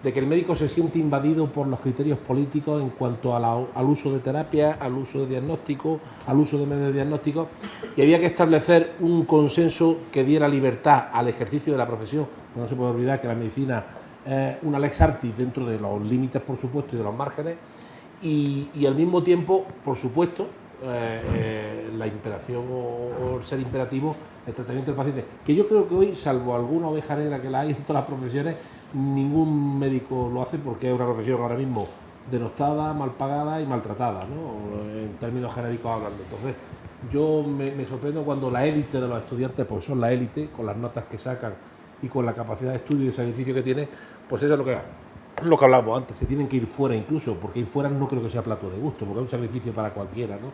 de que el médico se siente invadido por los criterios políticos en cuanto al uso de terapia, al uso de diagnóstico, al uso de medios de diagnóstico, y había que establecer un consenso que diera libertad al ejercicio de la profesión. No se puede olvidar que la medicina es una lex artis dentro de los límites, por supuesto, y de los márgenes, y al mismo tiempo, por supuesto, la imperación o el ser imperativo, el tratamiento del paciente, que yo creo que hoy, salvo alguna oveja negra que la hay en todas las profesiones, ningún médico lo hace, porque es una profesión ahora mismo denostada, mal pagada y maltratada, ¿no? En términos genéricos hablando. Entonces, yo me sorprendo cuando la élite de los estudiantes, pues son la élite, con las notas que sacan y con la capacidad de estudio y de sacrificio que tiene, pues eso es lo que hablábamos antes, se tienen que ir fuera incluso, porque ir fuera no creo que sea plato de gusto, porque es un sacrificio para cualquiera, ¿no?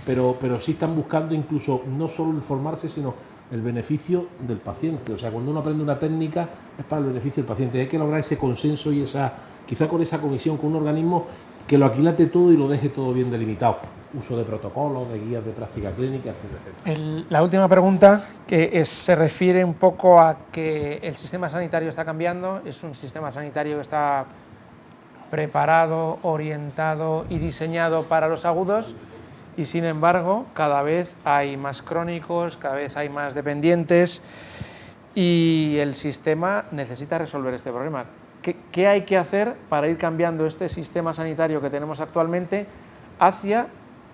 Pero sí están buscando incluso no solo el formarse, sino el beneficio del paciente. O sea, cuando uno aprende una técnica es para el beneficio del paciente. Hay que lograr ese consenso y quizá con esa comisión, con un organismo que lo aquilate todo y lo deje todo bien delimitado. Uso de protocolos, de guías de práctica clínica, etcétera, etcétera. La última pregunta, que se refiere un poco a que el sistema sanitario está cambiando, es un sistema sanitario que está preparado, orientado y diseñado para los agudos, y sin embargo cada vez hay más crónicos, cada vez hay más dependientes, y el sistema necesita resolver este problema. ¿Qué hay que hacer para ir cambiando este sistema sanitario que tenemos actualmente hacia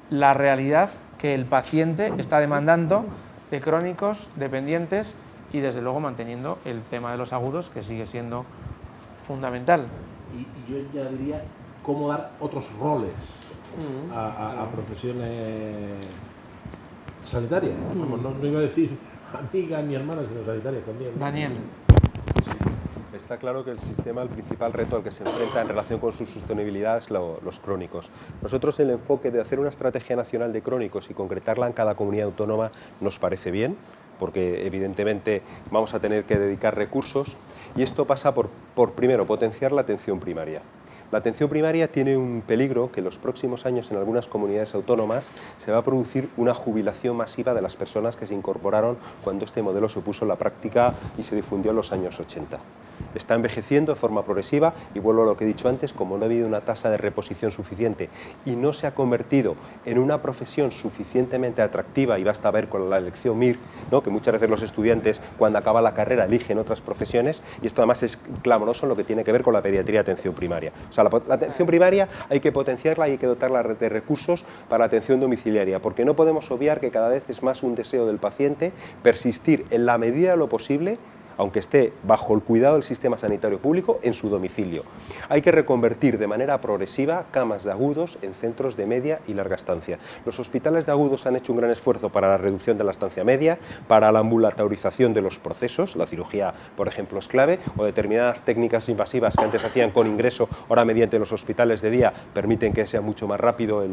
la realidad que el paciente está demandando de crónicos, dependientes y desde luego manteniendo el tema de los agudos, que sigue siendo fundamental? Y yo ya diría cómo dar otros roles a profesiones sanitarias. Vamos, no iba a decir amigas ni hermanas, sino sanitarias también, ¿no? Daniel. Está claro que el sistema, el principal reto al que se enfrenta en relación con su sostenibilidad es los crónicos. Nosotros el enfoque de hacer una estrategia nacional de crónicos y concretarla en cada comunidad autónoma nos parece bien, porque evidentemente vamos a tener que dedicar recursos, y esto pasa por primero, potenciar la atención primaria. La atención primaria tiene un peligro, que en los próximos años en algunas comunidades autónomas se va a producir una jubilación masiva de las personas que se incorporaron cuando este modelo se puso en la práctica y se difundió en los años 80. Está envejeciendo de forma progresiva y vuelvo a lo que he dicho antes, como no ha habido una tasa de reposición suficiente y no se ha convertido en una profesión suficientemente atractiva, y basta ver con la elección MIR, ¿no?, que muchas veces los estudiantes cuando acaban la carrera eligen otras profesiones, y esto además es clamoroso en lo que tiene que ver con la pediatría de atención primaria. O sea, la atención primaria hay que potenciarla y hay que dotarla de recursos para la atención domiciliaria, porque no podemos obviar que cada vez es más un deseo del paciente persistir en la medida de lo posible, aunque esté bajo el cuidado del sistema sanitario público, en su domicilio. Hay que reconvertir de manera progresiva camas de agudos en centros de media y larga estancia. Los hospitales de agudos han hecho un gran esfuerzo para la reducción de la estancia media, para la ambulatorización de los procesos, la cirugía, por ejemplo, es clave, o determinadas técnicas invasivas que antes hacían con ingreso, ahora mediante los hospitales de día permiten que sea mucho más rápido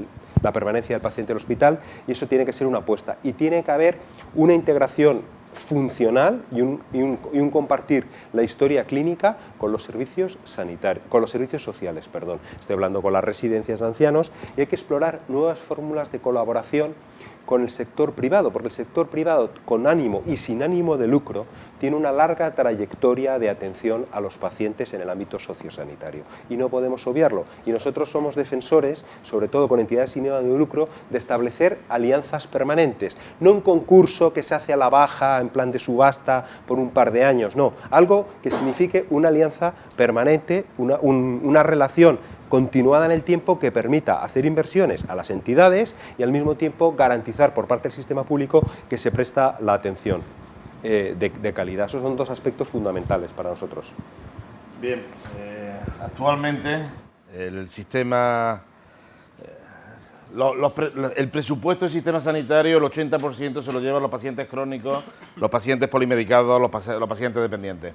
la permanencia del paciente en el hospital, y eso tiene que ser una apuesta. Y tiene que haber una integración funcional y un compartir la historia clínica con los servicios sanitarios, con los servicios sociales, perdón. Estoy hablando con las residencias de ancianos, y hay que explorar nuevas fórmulas de colaboración con el sector privado, porque el sector privado, con ánimo y sin ánimo de lucro, tiene una larga trayectoria de atención a los pacientes en el ámbito sociosanitario, y no podemos obviarlo. Y nosotros somos defensores, sobre todo con entidades sin ánimo de lucro, de establecer alianzas permanentes, no un concurso que se hace a la baja en plan de subasta por un par de años, no, algo que signifique una alianza permanente, una relación continuada en el tiempo que permita hacer inversiones a las entidades y al mismo tiempo garantizar por parte del sistema público que se presta la atención de calidad. Esos son dos aspectos fundamentales para nosotros. Bien, actualmente el sistema, el presupuesto del sistema sanitario, el 80% se lo llevan los pacientes crónicos, los pacientes polimedicados, los pacientes dependientes.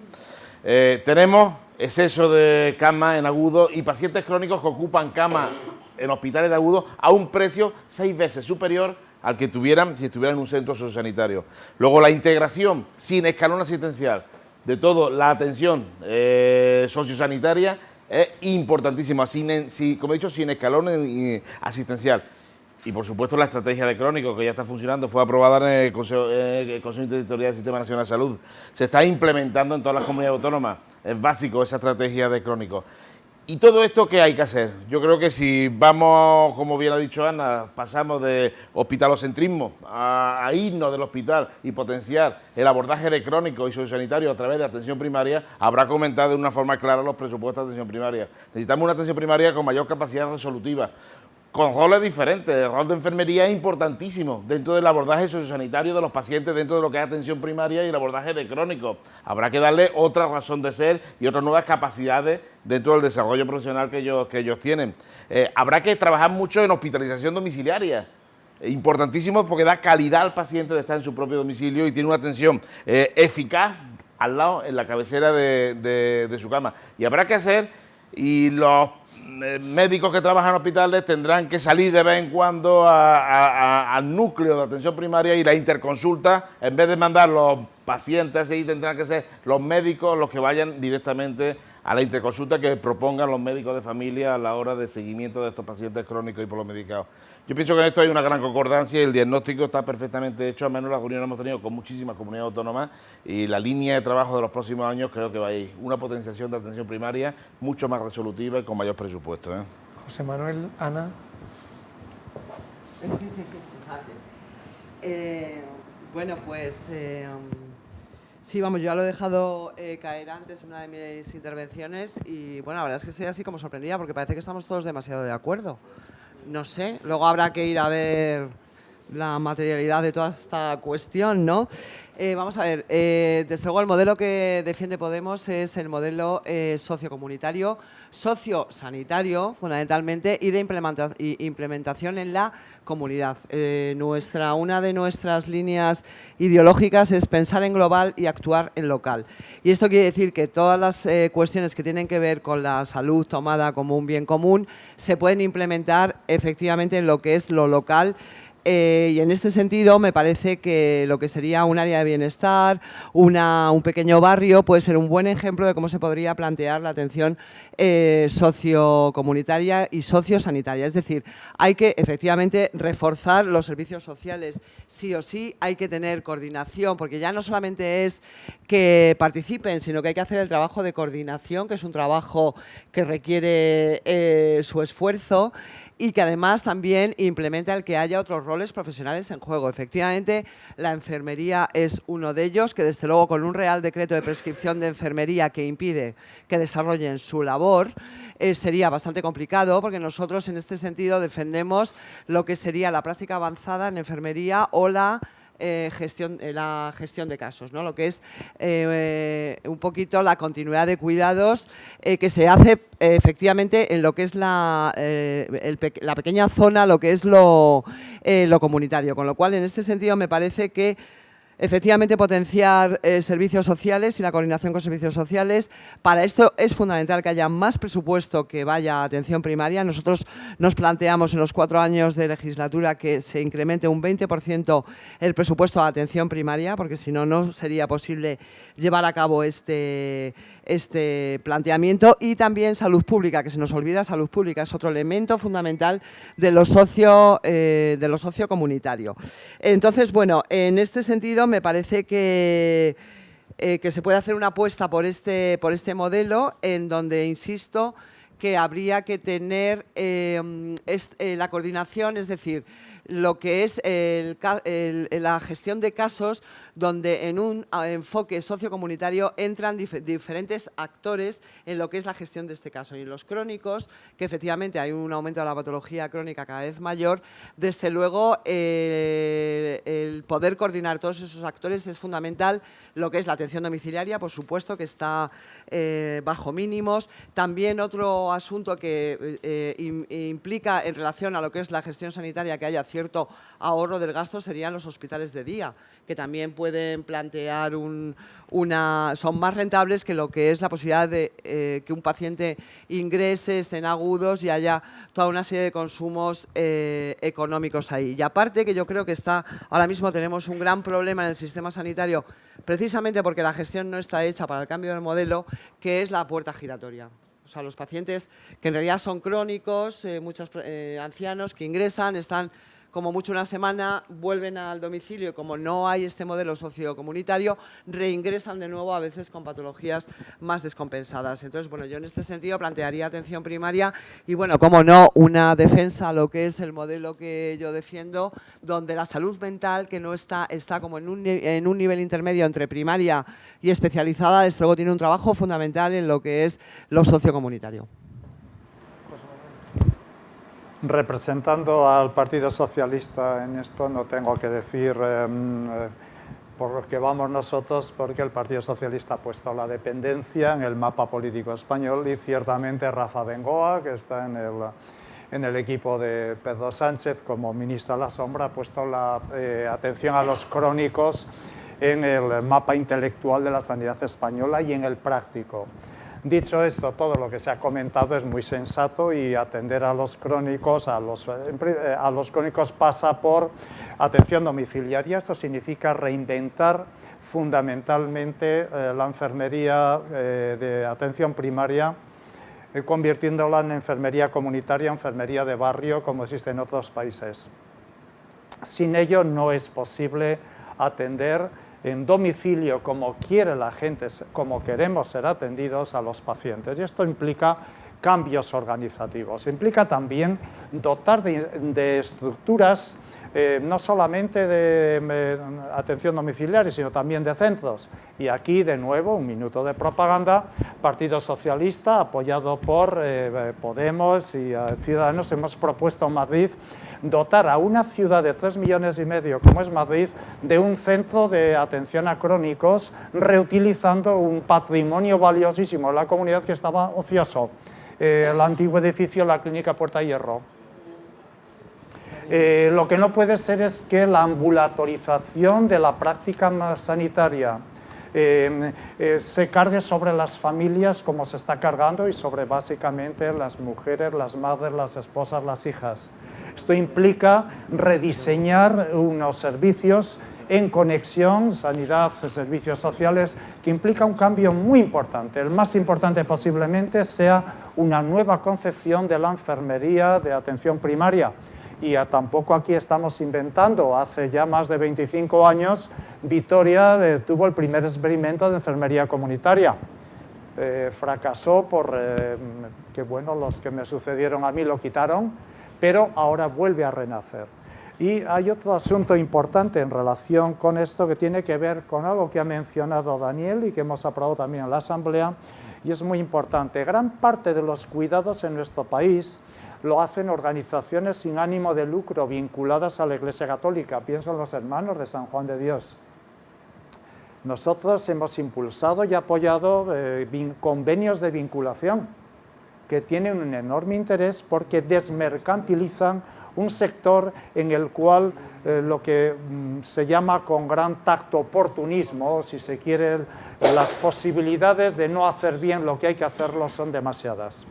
Tenemos exceso de camas en agudo y pacientes crónicos que ocupan camas en hospitales de agudo a un precio 6 veces superior al que tuvieran si estuvieran en un centro sociosanitario. Luego, la integración sin escalón asistencial de toda la atención sociosanitaria es importantísima, como he dicho, sin escalón asistencial. Y, por supuesto, la estrategia de crónicos, que ya está funcionando, fue aprobada en el Consejo Interterritorial del Sistema Nacional de Salud. Se está implementando en todas las comunidades autónomas. es básico esa estrategia de crónicos. ¿Y todo esto qué hay que hacer? Yo creo que si vamos, como bien ha dicho Ana, pasamos de hospitalocentrismo a irnos del hospital y potenciar el abordaje de crónicos y sociosanitarios a través de atención primaria, habrá que aumentar de una forma clara los presupuestos de atención primaria. Necesitamos una atención primaria con mayor capacidad resolutiva, con roles diferentes. El rol de enfermería es importantísimo dentro del abordaje sociosanitario de los pacientes, dentro de lo que es atención primaria y el abordaje de crónicos. Habrá que darle otra razón de ser y otras nuevas capacidades dentro del desarrollo profesional que ellos tienen. Habrá que trabajar mucho en hospitalización domiciliaria. Importantísimo porque da calidad al paciente de estar en su propio domicilio y tiene una atención eficaz al lado, en la cabecera de su cama. Y habrá que hacer, y los médicos que trabajan en hospitales tendrán que salir de vez en cuando al núcleo de atención primaria y la interconsulta, en vez de mandar los pacientes ahí, tendrán que ser los médicos los que vayan directamente a la interconsulta que propongan los médicos de familia a la hora de seguimiento de estos pacientes crónicos y polomedicados. Yo pienso que en esto hay una gran concordancia y el diagnóstico está perfectamente hecho, al menos la reunión hemos tenido con muchísimas comunidades autónomas y la línea de trabajo de los próximos años creo que va a ir una potenciación de atención primaria mucho más resolutiva y con mayor presupuesto. José Manuel, Ana. Bueno, pues sí, vamos, yo ya lo he dejado caer antes en una de mis intervenciones y bueno, la verdad es que estoy así como sorprendida porque parece que estamos todos demasiado de acuerdo. No sé, luego habrá que ir a ver la materialidad de toda esta cuestión, ¿no? Vamos a ver, desde luego el modelo que defiende Podemos es el modelo sociocomunitario, sociosanitario fundamentalmente y de implementación en la comunidad. Una de nuestras líneas ideológicas es pensar en global y actuar en local. Y esto quiere decir que todas las cuestiones que tienen que ver con la salud tomada como un bien común se pueden implementar efectivamente en lo que es lo local. Y en este sentido me parece que lo que sería un área de bienestar, un pequeño barrio, puede ser un buen ejemplo de cómo se podría plantear la atención sociocomunitaria y sociosanitaria. Es decir, hay que efectivamente reforzar los servicios sociales, sí o sí, hay que tener coordinación, porque ya no solamente es que participen, sino que hay que hacer el trabajo de coordinación, que es un trabajo que requiere su esfuerzo, y que además también implementa el que haya otros roles profesionales en juego. Efectivamente, la enfermería es uno de ellos, que desde luego con un Real Decreto de prescripción de enfermería que impide que desarrollen su labor, sería bastante complicado, porque nosotros en este sentido defendemos lo que sería la práctica avanzada en enfermería o la gestión de casos, ¿no? Lo que es un poquito la continuidad de cuidados que se hace efectivamente en lo que es la pequeña zona, lo que es lo comunitario. Con lo cual, en este sentido, me parece que efectivamente potenciar servicios sociales y la coordinación con servicios sociales. Para esto es fundamental que haya más presupuesto que vaya a atención primaria. Nosotros nos planteamos en los 4 años de legislatura que se incremente un 20% el presupuesto a atención primaria, porque si no, no sería posible llevar a cabo este planteamiento. Y también salud pública, que se nos olvida, salud pública es otro elemento fundamental de lo sociocomunitario. Entonces, bueno, en este sentido me parece que se puede hacer una apuesta por este modelo, en donde, insisto, que habría que tener la coordinación, es decir, lo que es la gestión de casos, donde en un enfoque sociocomunitario entran diferentes actores en lo que es la gestión de este caso. Y en los crónicos, que efectivamente hay un aumento de la patología crónica cada vez mayor, desde luego el poder coordinar todos esos actores es fundamental. Lo que es la atención domiciliaria, por supuesto, que está bajo mínimos. También otro asunto que implica, en relación a lo que es la gestión sanitaria, que haya cierto ahorro del gasto, serían los hospitales de día, que también pueden plantear son más rentables que lo que es la posibilidad de que un paciente ingrese, estén agudos y haya toda una serie de consumos económicos ahí. Y aparte, que yo creo que ahora mismo tenemos un gran problema en el sistema sanitario, precisamente porque la gestión no está hecha para el cambio del modelo, que es la puerta giratoria. O sea, los pacientes que en realidad son crónicos, muchos ancianos que ingresan, están como mucho una semana, vuelven al domicilio y como no hay este modelo sociocomunitario, reingresan de nuevo a veces con patologías más descompensadas. Entonces, bueno, yo en este sentido plantearía atención primaria y, bueno, como no, una defensa a lo que es el modelo que yo defiendo, donde la salud mental, que no está como en un nivel intermedio entre primaria y especializada, desde luego tiene un trabajo fundamental en lo que es lo sociocomunitario. Representando al Partido Socialista en esto, no tengo que decir por lo que vamos nosotros, porque el Partido Socialista ha puesto la dependencia en el mapa político español y ciertamente Rafa Bengoa, que está en el equipo de Pedro Sánchez como ministro a la sombra, ha puesto la atención a los crónicos en el mapa intelectual de la sanidad española y en el práctico. Dicho esto, todo lo que se ha comentado es muy sensato y atender a los crónicos, a los crónicos pasa por atención domiciliaria. Esto significa reinventar fundamentalmente la enfermería de atención primaria, convirtiéndola en enfermería comunitaria, enfermería de barrio, como existe en otros países. Sin ello no es posible atender en domicilio, como quiere la gente, como queremos ser atendidos a los pacientes. Y esto implica cambios organizativos, implica también dotar de estructuras, no solamente de atención domiciliaria, sino también de centros. Y aquí, de nuevo, un minuto de propaganda, Partido Socialista, apoyado por Podemos y Ciudadanos, hemos propuesto en Madrid dotar a una ciudad de 3,5 millones como es Madrid de un centro de atención a crónicos, reutilizando un patrimonio valiosísimo de la comunidad que estaba ocioso, el antiguo edificio de la Clínica Puerta Hierro. Lo que no puede ser es que la ambulatorización de la práctica sanitaria se cargue sobre las familias como se está cargando y sobre básicamente las mujeres, las madres, las esposas, las hijas. Esto implica rediseñar unos servicios en conexión, sanidad, servicios sociales, que implica un cambio muy importante. El más importante posiblemente sea una nueva concepción de la enfermería de atención primaria. Y tampoco aquí estamos inventando. Hace ya más de 25 años, Vitoria tuvo el primer experimento de enfermería comunitaria. Fracasó que, bueno, los que me sucedieron a mí lo quitaron, pero ahora vuelve a renacer. Y hay otro asunto importante en relación con esto que tiene que ver con algo que ha mencionado Daniel y que hemos aprobado también en la Asamblea, y es muy importante. Gran parte de los cuidados en nuestro país lo hacen organizaciones sin ánimo de lucro vinculadas a la Iglesia Católica. Pienso en los Hermanos de San Juan de Dios. Nosotros hemos impulsado y apoyado convenios de vinculación que tienen un enorme interés porque desmercantilizan un sector en el cual lo que se llama con gran tacto oportunismo, si se quiere, las posibilidades de no hacer bien lo que hay que hacerlo son demasiadas.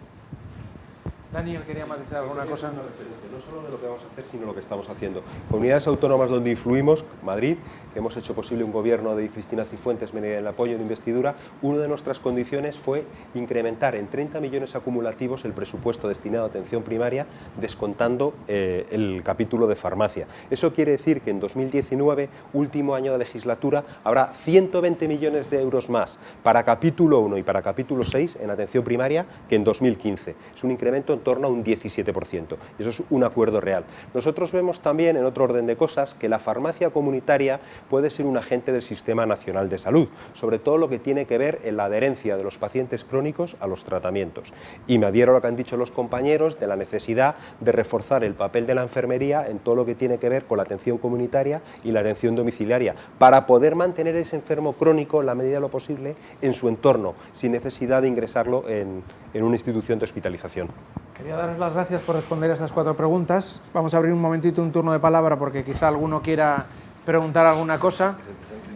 Daniel, quería matizar alguna cosa. No solo de lo que vamos a hacer, sino lo que estamos haciendo. Comunidades autónomas donde influimos, Madrid, que hemos hecho posible un gobierno de Cristina Cifuentes mediante el apoyo de investidura, una de nuestras condiciones fue incrementar en 30 millones acumulativos el presupuesto destinado a atención primaria, descontando el capítulo de farmacia. Eso quiere decir que en 2019, último año de legislatura, habrá 120 millones de euros más para capítulo 1 y para capítulo 6 en atención primaria que en 2015. Es un incremento en torno a un 17%. Eso es un acuerdo real. Nosotros vemos también, en otro orden de cosas, que la farmacia comunitaria puede ser un agente del Sistema Nacional de Salud, sobre todo lo que tiene que ver en la adherencia de los pacientes crónicos a los tratamientos. Y me adhiero a lo que han dicho los compañeros de la necesidad de reforzar el papel de la enfermería en todo lo que tiene que ver con la atención comunitaria y la atención domiciliaria, para poder mantener ese enfermo crónico, en la medida de lo posible, en su entorno, sin necesidad de ingresarlo en una institución de hospitalización. Quería daros las gracias por responder a estas 4 preguntas. Vamos a abrir un momentito un turno de palabra porque quizá alguno quiera preguntar alguna cosa.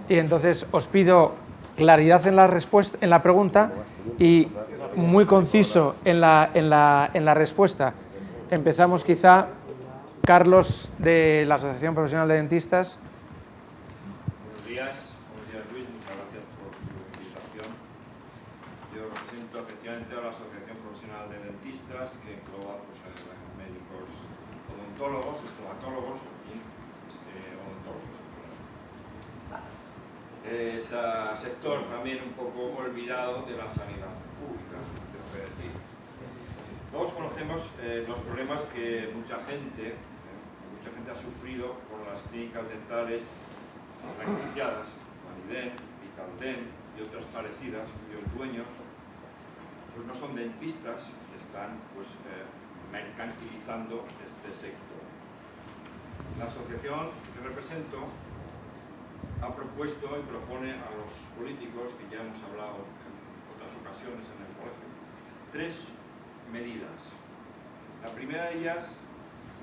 Y entonces os pido claridad en la respuesta, en la pregunta, y muy conciso en la respuesta. Empezamos quizá, Carlos, de la Asociación Profesional de Dentistas. Buenos días Luis, muchas gracias por tu invitación. Yo represento efectivamente a la Asociación Profesional de Dentistas, que engloba pues, a médicos odontólogos, estomatólogos y odontólogos. Es un sector también un poco olvidado de la sanidad pública, se puede decir. Todos conocemos los problemas que mucha gente ha sufrido con las clínicas dentales franquiciadas, Validen, Vitaldent y otras parecidas, cuyos dueños pues no son dentistas, están pues mercantilizando este sector. La asociación que represento ha propuesto y propone a los políticos, que ya hemos hablado en otras ocasiones en el colegio, 3 medidas. La primera de ellas,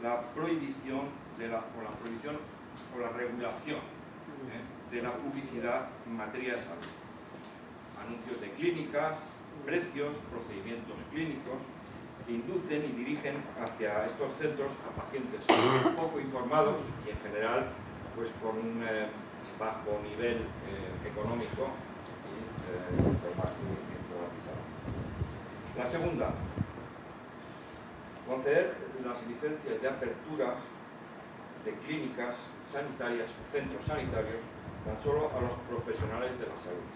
la prohibición o la regulación de la publicidad en materia de salud. Anuncios de clínicas, precios, procedimientos clínicos que inducen y dirigen hacia estos centros a pacientes poco informados y en general pues con un bajo nivel económico y informatizado. La segunda, conceder las licencias de apertura de clínicas sanitarias o centros sanitarios tan solo a los profesionales de la salud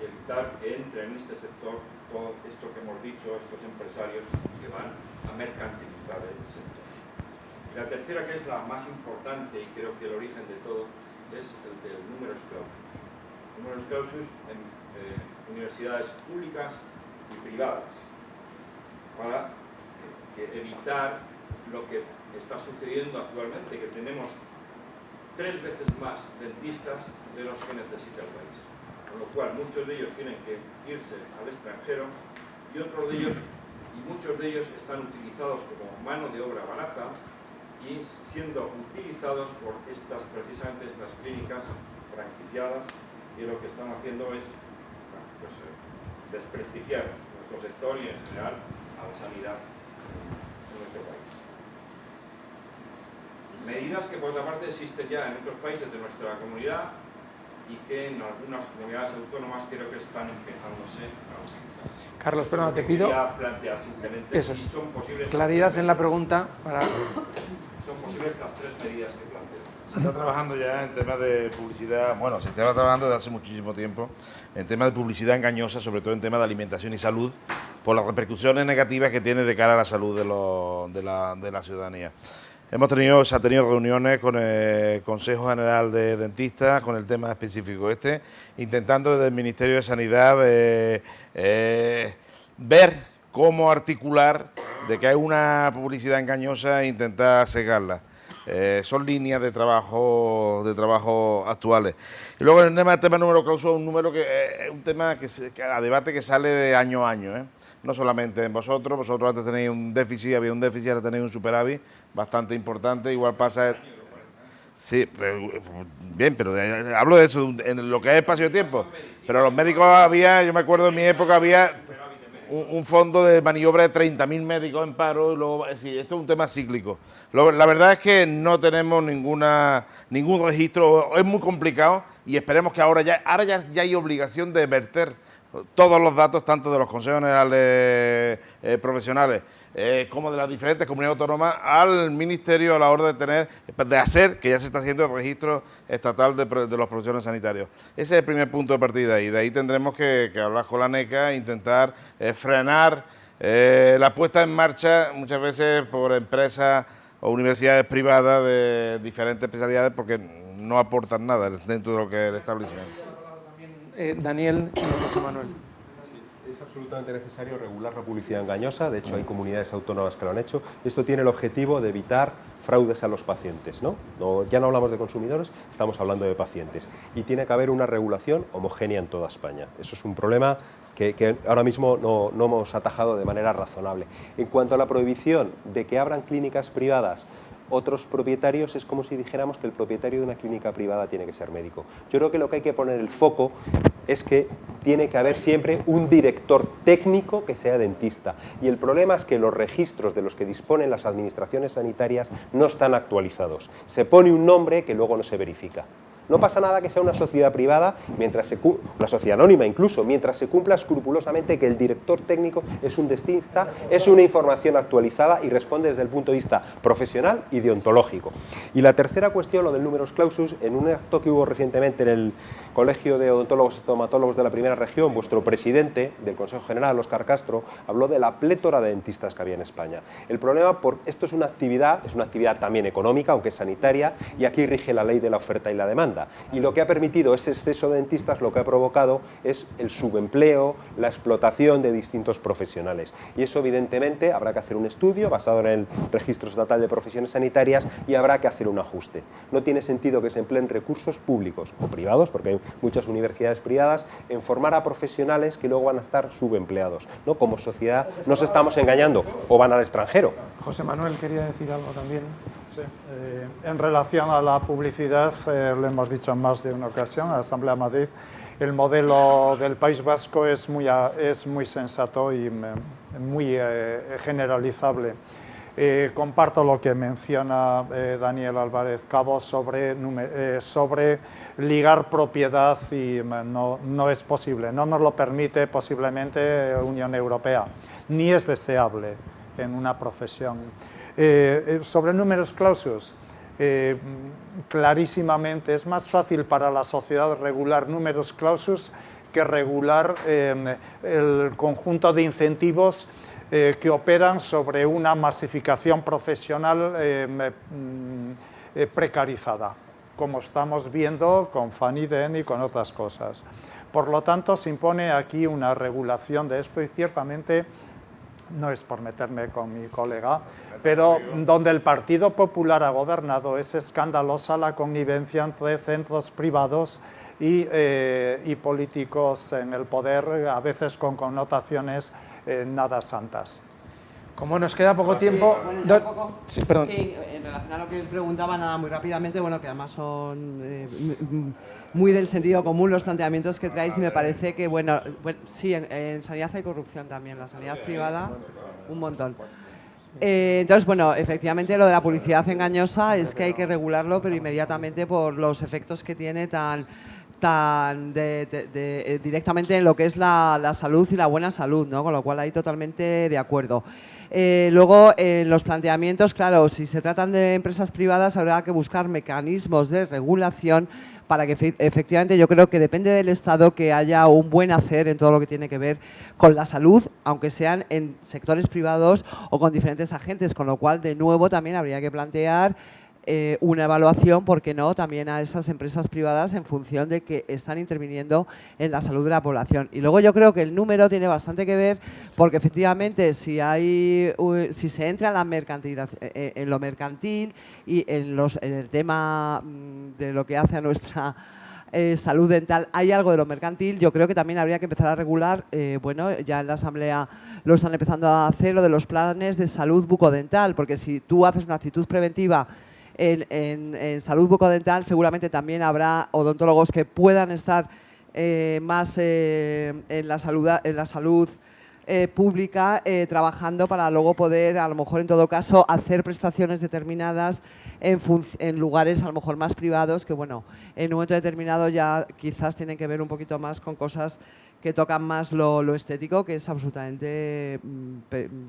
y evitar que entre en este sector todo esto que hemos dicho, estos empresarios que van a mercantilizar el sector. La tercera, que es la más importante y creo que el origen de todo, es el del numerus clausus. Numerus clausus en universidades públicas y privadas para evitar lo que está sucediendo actualmente, que tenemos 3 veces más dentistas de los que necesita el país. Con lo cual muchos de ellos tienen que irse al extranjero y muchos de ellos están utilizados como mano de obra barata y siendo utilizados por precisamente estas clínicas franquiciadas, que lo que están haciendo es desprestigiar nuestro sector y en general a la sanidad en nuestro país. Medidas que por otra parte existen ya en otros países de nuestra comunidad y que en algunas comunidades autónomas creo que están empezándose a utilizar. Carlos, perdona, te pido quería plantear simplemente eso, si son posibles claridad en la pregunta para... son posibles estas 3 medidas que planteo. Se está trabajando ya en temas de publicidad, bueno, se está trabajando desde hace muchísimo tiempo en temas de publicidad engañosa, sobre todo en temas de alimentación y salud, por las repercusiones negativas que tiene de cara a la salud de la ciudadanía. Se ha tenido reuniones con el Consejo General de Dentistas con el tema específico intentando desde el Ministerio de Sanidad ver cómo articular de que hay una publicidad engañosa e intentar cegarla. Son líneas de trabajo actuales. Y luego el tema número clausus, un tema que a debate que sale de año a año, no solamente en vosotros antes tenéis un déficit, había un déficit, ahora tenéis un superávit bastante importante, igual pasa... Sí, bien, pero hablo de eso, en lo que es espacio-tiempo, pero los médicos yo me acuerdo en mi época había un fondo de maniobra de 30.000 médicos en paro, y luego, esto es un tema cíclico. La verdad es que no tenemos ningún registro, es muy complicado y esperemos que ahora ya hay obligación de verter todos los datos, tanto de los consejos generales profesionales como de las diferentes comunidades autónomas, al Ministerio a la hora de hacer, que ya se está haciendo el registro estatal de los profesionales sanitarios. Ese es el primer punto de partida y de ahí tendremos que hablar con la NECA e intentar frenar la puesta en marcha muchas veces por empresas o universidades privadas de diferentes especialidades porque no aportan nada dentro de lo que es el establecimiento. Daniel y José Manuel. Es absolutamente necesario regular la publicidad engañosa, de hecho hay comunidades autónomas que lo han hecho. Esto tiene el objetivo de evitar fraudes a los pacientes, ¿no? Ya no hablamos de consumidores, estamos hablando de pacientes. Y tiene que haber una regulación homogénea en toda España. Eso es un problema que ahora mismo no hemos atajado de manera razonable. En cuanto a la prohibición de que abran clínicas privadas otros propietarios, es como si dijéramos que el propietario de una clínica privada tiene que ser médico. Yo creo que lo que hay que poner el foco es que tiene que haber siempre un director técnico que sea dentista. Y el problema es que los registros de los que disponen las administraciones sanitarias no están actualizados. Se pone un nombre que luego no se verifica. No pasa nada que sea una sociedad privada, una sociedad anónima incluso, mientras se cumpla escrupulosamente que el director técnico es un dentista, es una información actualizada y responde desde el punto de vista profesional y deontológico. Y la tercera cuestión, lo del numerus clausus, en un acto que hubo recientemente en el Colegio de Odontólogos y Estomatólogos de la Primera Región, vuestro presidente del Consejo General, Óscar Castro, habló de la plétora de dentistas que había en España. El problema, esto es una actividad también económica, aunque es sanitaria, y aquí rige la ley de la oferta y la demanda. Y lo que ha permitido ese exceso de dentistas, lo que ha provocado es el subempleo, la explotación de distintos profesionales. Y eso, evidentemente, habrá que hacer un estudio basado en el Registro Estatal de Profesiones Sanitarias y habrá que hacer un ajuste. No tiene sentido que se empleen recursos públicos o privados, porque hay muchas universidades privadas, en formar a profesionales que luego van a estar subempleados. ¿No? Como sociedad nos estamos engañando o van al extranjero. José Manuel quería decir algo también. Sí. En relación a la publicidad, lo hemos dicho en más de una ocasión, la Asamblea de Madrid, el modelo del País Vasco es muy sensato y muy generalizable. Comparto lo que menciona Daniel Álvarez Cabo sobre ligar propiedad y no es posible, no nos lo permite posiblemente Unión Europea, ni es deseable en una profesión. Sobre numerus clausus, clarísimamente es más fácil para la sociedad regular numerus clausus que regular el conjunto de incentivos que operan sobre una masificación profesional precarizada, como estamos viendo con Faniden y con otras cosas. Por lo tanto, se impone aquí una regulación de esto y ciertamente, no es por meterme con mi colega, pero donde el Partido Popular ha gobernado es escandalosa la connivencia entre centros privados y políticos en el poder, a veces con connotaciones nada santas. Como nos queda poco tiempo... Bueno, sí, perdón. Sí, en relación a lo que os preguntaba, nada, muy rápidamente, bueno, que además son muy del sentido común los planteamientos que traéis y me parece que, bueno sí, en sanidad hay corrupción también, la sanidad privada, un montón. Entonces, bueno, efectivamente lo de la publicidad engañosa es que hay que regularlo, pero inmediatamente por los efectos que tiene directamente en lo que es la salud y la buena salud, ¿no? Con lo cual ahí totalmente de acuerdo. Luego, los planteamientos, claro, si se tratan de empresas privadas habrá que buscar mecanismos de regulación para que efectivamente yo creo que depende del Estado que haya un buen hacer en todo lo que tiene que ver con la salud, aunque sean en sectores privados o con diferentes agentes, con lo cual de nuevo también habría que plantear una evaluación, ¿por qué no?, también a esas empresas privadas en función de que están interviniendo en la salud de la población. Y luego yo creo que el número tiene bastante que ver porque efectivamente si se entra en la mercantilización, en lo mercantil y en el tema de lo que hace a nuestra salud dental, hay algo de lo mercantil, yo creo que también habría que empezar a regular, bueno, ya en la Asamblea lo están empezando a hacer, lo de los planes de salud bucodental, porque si tú haces una actitud preventiva en salud bucodental, seguramente también habrá odontólogos que puedan estar más en la salud pública, trabajando para luego poder, a lo mejor en todo caso, hacer prestaciones determinadas en lugares a lo mejor más privados que, bueno, en un momento determinado ya quizás tienen que ver un poquito más con cosas que tocan más lo estético, que es absolutamente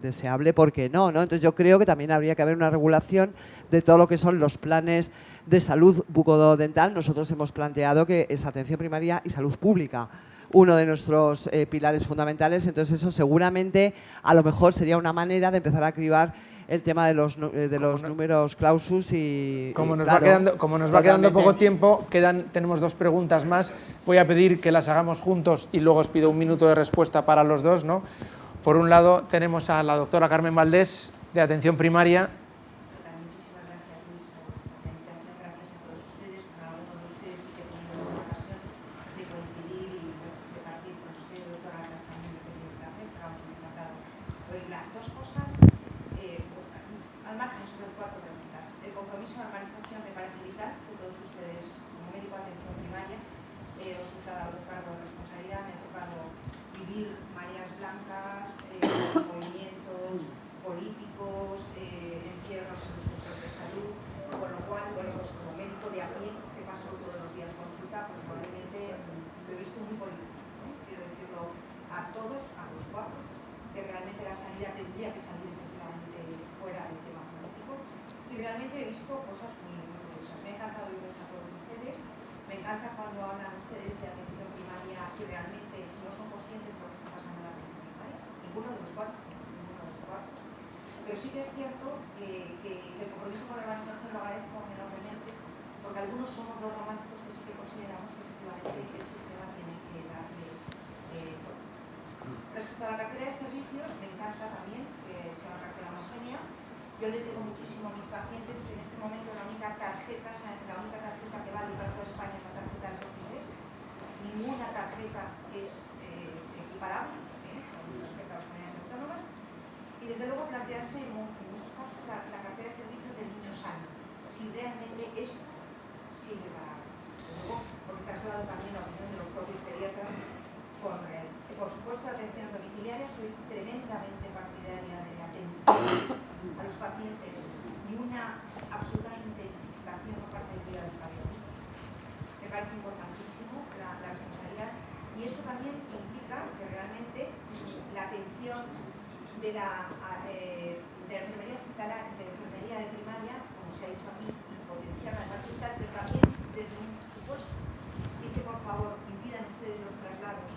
deseable, ¿por qué no? Entonces yo creo que también habría que haber una regulación de todo lo que son los planes de salud bucodental. Nosotros hemos planteado que es atención primaria y salud pública uno de nuestros pilares fundamentales, entonces eso seguramente a lo mejor sería una manera de empezar a cribar el tema de los números clausus y como nos claro, va quedando poco tiempo, tenemos dos preguntas más. Voy a pedir que las hagamos juntos y luego os pido un minuto de respuesta para los dos, ¿no? Por un lado tenemos a la doctora Carmen Valdés, de Atención Primaria. Muchísimas gracias, Luis, por la invitación. Gracias a todos ustedes. Con algunos de ustedes sí que he tenido la ocasión de coincidir y de partir con usted, doctora Alas, también he tenido el placer, pero vamos, encantado. Oírla. Dos cosas, al margen, sobre cuatro preguntas. El compromiso de organización me parece vital, que todos ustedes, como médico de atención primaria, os he dado un cargo de responsabilidad, me ha tocado vivir mareas blancas, movimientos políticos, encierros en los centros de salud, con lo cual, bueno, pues como médico de a pie, que paso todos los días sanidad tendría que salir efectivamente fuera del tema político, y realmente he visto cosas muy curiosas. Me ha encantado oírles a todos ustedes, me encanta cuando hablan ustedes de atención primaria y realmente no son conscientes de lo que está pasando en la atención primaria, ninguno de los cuatro. Pero sí que es cierto que el compromiso con la organización lo agradezco enormemente, porque algunos somos los románticos que sí que consideramos que efectivamente el sistema tiene que darle. Respecto a la cartera de servicios, me encanta también que sea una cartera homogénea. Yo les digo muchísimo a mis pacientes que en este momento la única tarjeta que vale para toda España es la tarjeta del Corte Inglés. Ninguna tarjeta es equiparable con respecto a las comunidades autónomas. Y desde luego plantearse en muchos casos la cartera de servicios del niño sano, si realmente esto sirve para algo. Luego, porque traslado también la opinión de los propios pediatras, por supuesto, la atención domiciliaria, soy tremendamente partidaria de la atención a los pacientes y una absoluta intensificación por parte de los cardiólogos. Me parece importantísimo la responsabilidad, y eso también implica que realmente la atención de la enfermería hospitalaria, de la enfermería de primaria, como se ha dicho aquí, y potenciar la hospital, pero también desde un supuesto. Y es que, por favor, impidan ustedes los traslados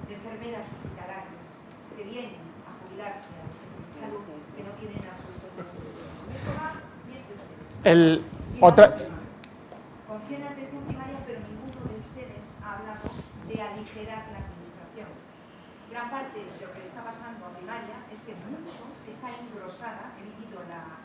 de enfermeras hospitalarias que vienen a jubilarse a los centros de salud, que no tienen absolutamente nada. Eso va, y es de ustedes. Confío en la atención primaria, pero ninguno de ustedes ha hablado de aligerar la administración. Gran parte de lo que le está pasando a primaria es que mucho está engrosada. He vivido la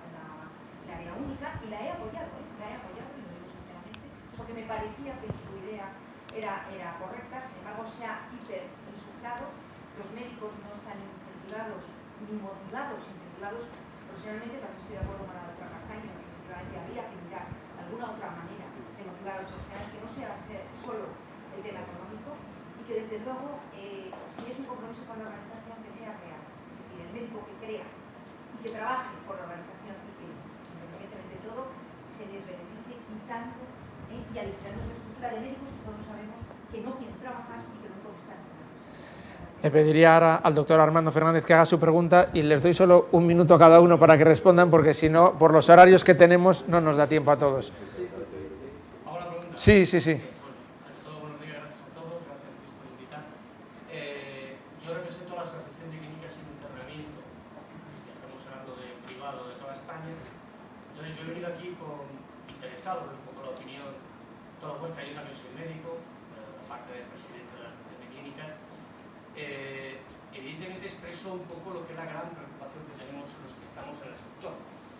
área única y la he apoyado, y lo digo sinceramente, porque me parecía que su idea era correcta. Sin embargo, se ha hiperinsuflado, los médicos no están incentivados ni motivados, profesionalmente. También estoy de acuerdo con la doctora Castaño, que efectivamente habría que mirar alguna otra manera de motivar a los profesionales que no sea solo el tema económico, y que desde luego, si es un compromiso con la organización, que sea real. Es decir, el médico que crea y que trabaje por la organización y que, independientemente de todo, se les beneficie quitando y aligerando esa estructura de médicos que todos sabemos que no quieren trabajar y que no pueden estar sin la. Le pediría ahora al doctor Armando Fernández que haga su pregunta, y les doy solo un minuto a cada uno para que respondan, porque si no, por los horarios que tenemos, no nos da tiempo a todos. Sí. Yo represento a la Asociación de Clínicas sin Internamiento, ya estamos hablando de privado de toda España. Entonces yo he venido aquí interesado en un poco la opinión toda vuestra. Yo también soy médico, aparte del presidente de la Asociación de Clínicas. Evidentemente expreso un poco lo que es la gran preocupación que tenemos los que estamos en el sector.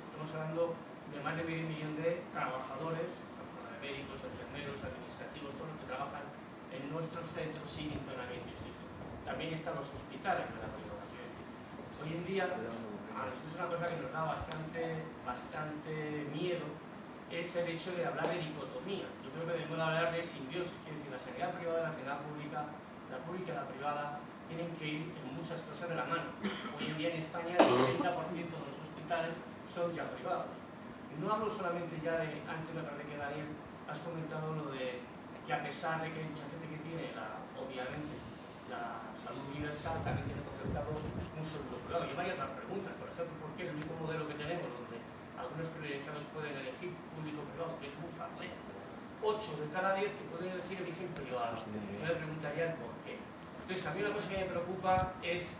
Estamos hablando de más de medio millón de trabajadores, médicos, enfermeros, administrativos, todos los que trabajan en nuestros centros sin internamiento, insisto. También están los hospitales de la privada, quiero decir. Hoy en día, a nosotros es una cosa que nos da bastante miedo, es el hecho de hablar de dicotomía. Yo creo que debemos hablar de simbiosis, quiero decir, la sanidad privada y la sanidad pública, la pública y la privada, tienen que ir en muchas cosas de la mano. Hoy en día en España el 70% de los hospitales son ya privados. No hablo solamente ya de, antes me parece que Daniel has comentado lo de que a pesar de que hay mucha gente que tiene, obviamente, la salud universal, también tiene concertado un seguro privado. Y hay varias otras preguntas, por ejemplo, ¿por qué el único modelo que tenemos donde algunos privilegiados pueden elegir público-privado, que es muy fácil? 8 de cada 10 que pueden elegir eligen privado. Yo le preguntaría el por qué. Entonces, a mí una cosa que me preocupa es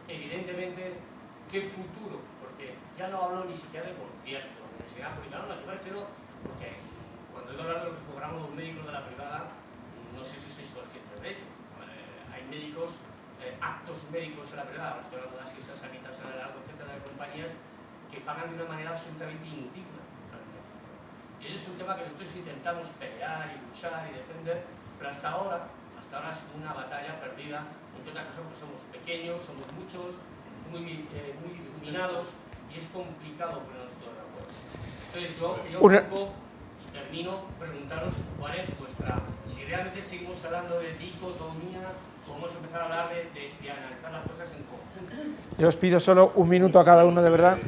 evidentemente, qué futuro, porque ya no hablo ni siquiera de concierto, de universidad pública, no, yo me refiero, porque cuando he hablado de lo que cobramos los médicos de la privada, no sé si sois conscientes de ello. Hay médicos, actos médicos en la privada, estoy hablando de las islas sanitas en el largo, etcétera, de compañías, que pagan de una manera absolutamente indigna. Y ese es un tema que nosotros intentamos pelear y luchar y defender, pero hasta ahora ha sido una batalla perdida, entre otras cosas porque somos pequeños, somos muchos, muy difuminados, y es complicado ponernos todos de acuerdo. Entonces yo quería un poco, y termino, preguntaros cuál es vuestra, si realmente seguimos hablando de dicotomía, podemos empezar a hablar de analizar las cosas en conjunto. Yo os pido solo un minuto a cada uno, de verdad.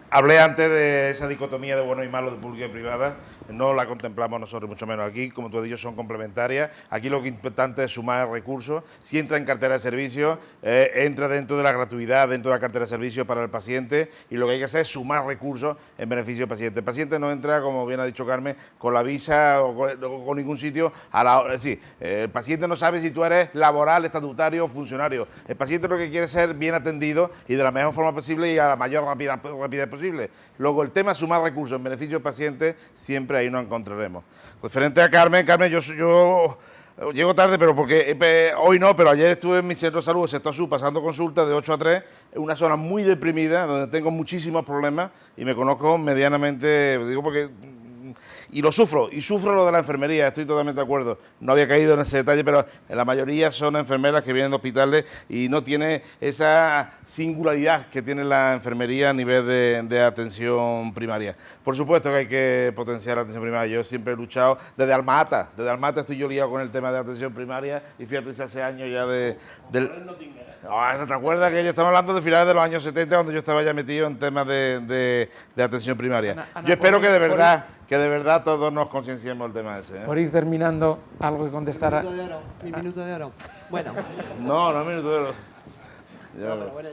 Hablé antes de esa dicotomía de bueno y malo, de pública y privada. no la contemplamos nosotros, mucho menos. Aquí, como tú has dicho, son complementarias. Aquí lo que es importante es sumar recursos. Si entra en cartera de servicios, entra dentro de la gratuidad, dentro de la cartera de servicios para el paciente, y lo que hay que hacer es sumar recursos en beneficio del paciente. El paciente no entra, como bien ha dicho Carmen, con la visa o con ningún sitio a la hora. Sí, el paciente no sabe si tú eres laboral, estatutario o funcionario. El paciente lo que quiere es ser bien atendido y de la mejor forma posible y a la mayor rapidez posible. Luego, el tema es sumar recursos en beneficio del paciente, siempre ahí nos encontraremos. Referente a Carmen, yo llego tarde, pero porque hoy no, pero ayer estuve en mi centro de salud, sector sur, pasando consultas de 8 a 3, en una zona muy deprimida, donde tengo muchísimos problemas y me conozco medianamente, digo porque... Y sufro lo de la enfermería, estoy totalmente de acuerdo. No había caído en ese detalle, pero la mayoría son enfermeras que vienen de hospitales y no tiene esa singularidad que tiene la enfermería a nivel de atención primaria. Por supuesto que hay que potenciar la atención primaria. Yo siempre he luchado desde Alma-Ata. Desde Alma-Ata estoy yo liado con el tema de atención primaria y fíjate, hace años ya ¿te acuerdas que ya estamos hablando de finales de los años 70, cuando yo estaba ya metido en temas de atención primaria? Yo espero que de verdad todos nos concienciemos el tema ese. Por ir terminando, algo que contestar a... Mi minuto de oro. Bueno. No, minuto de oro. No, pero bueno,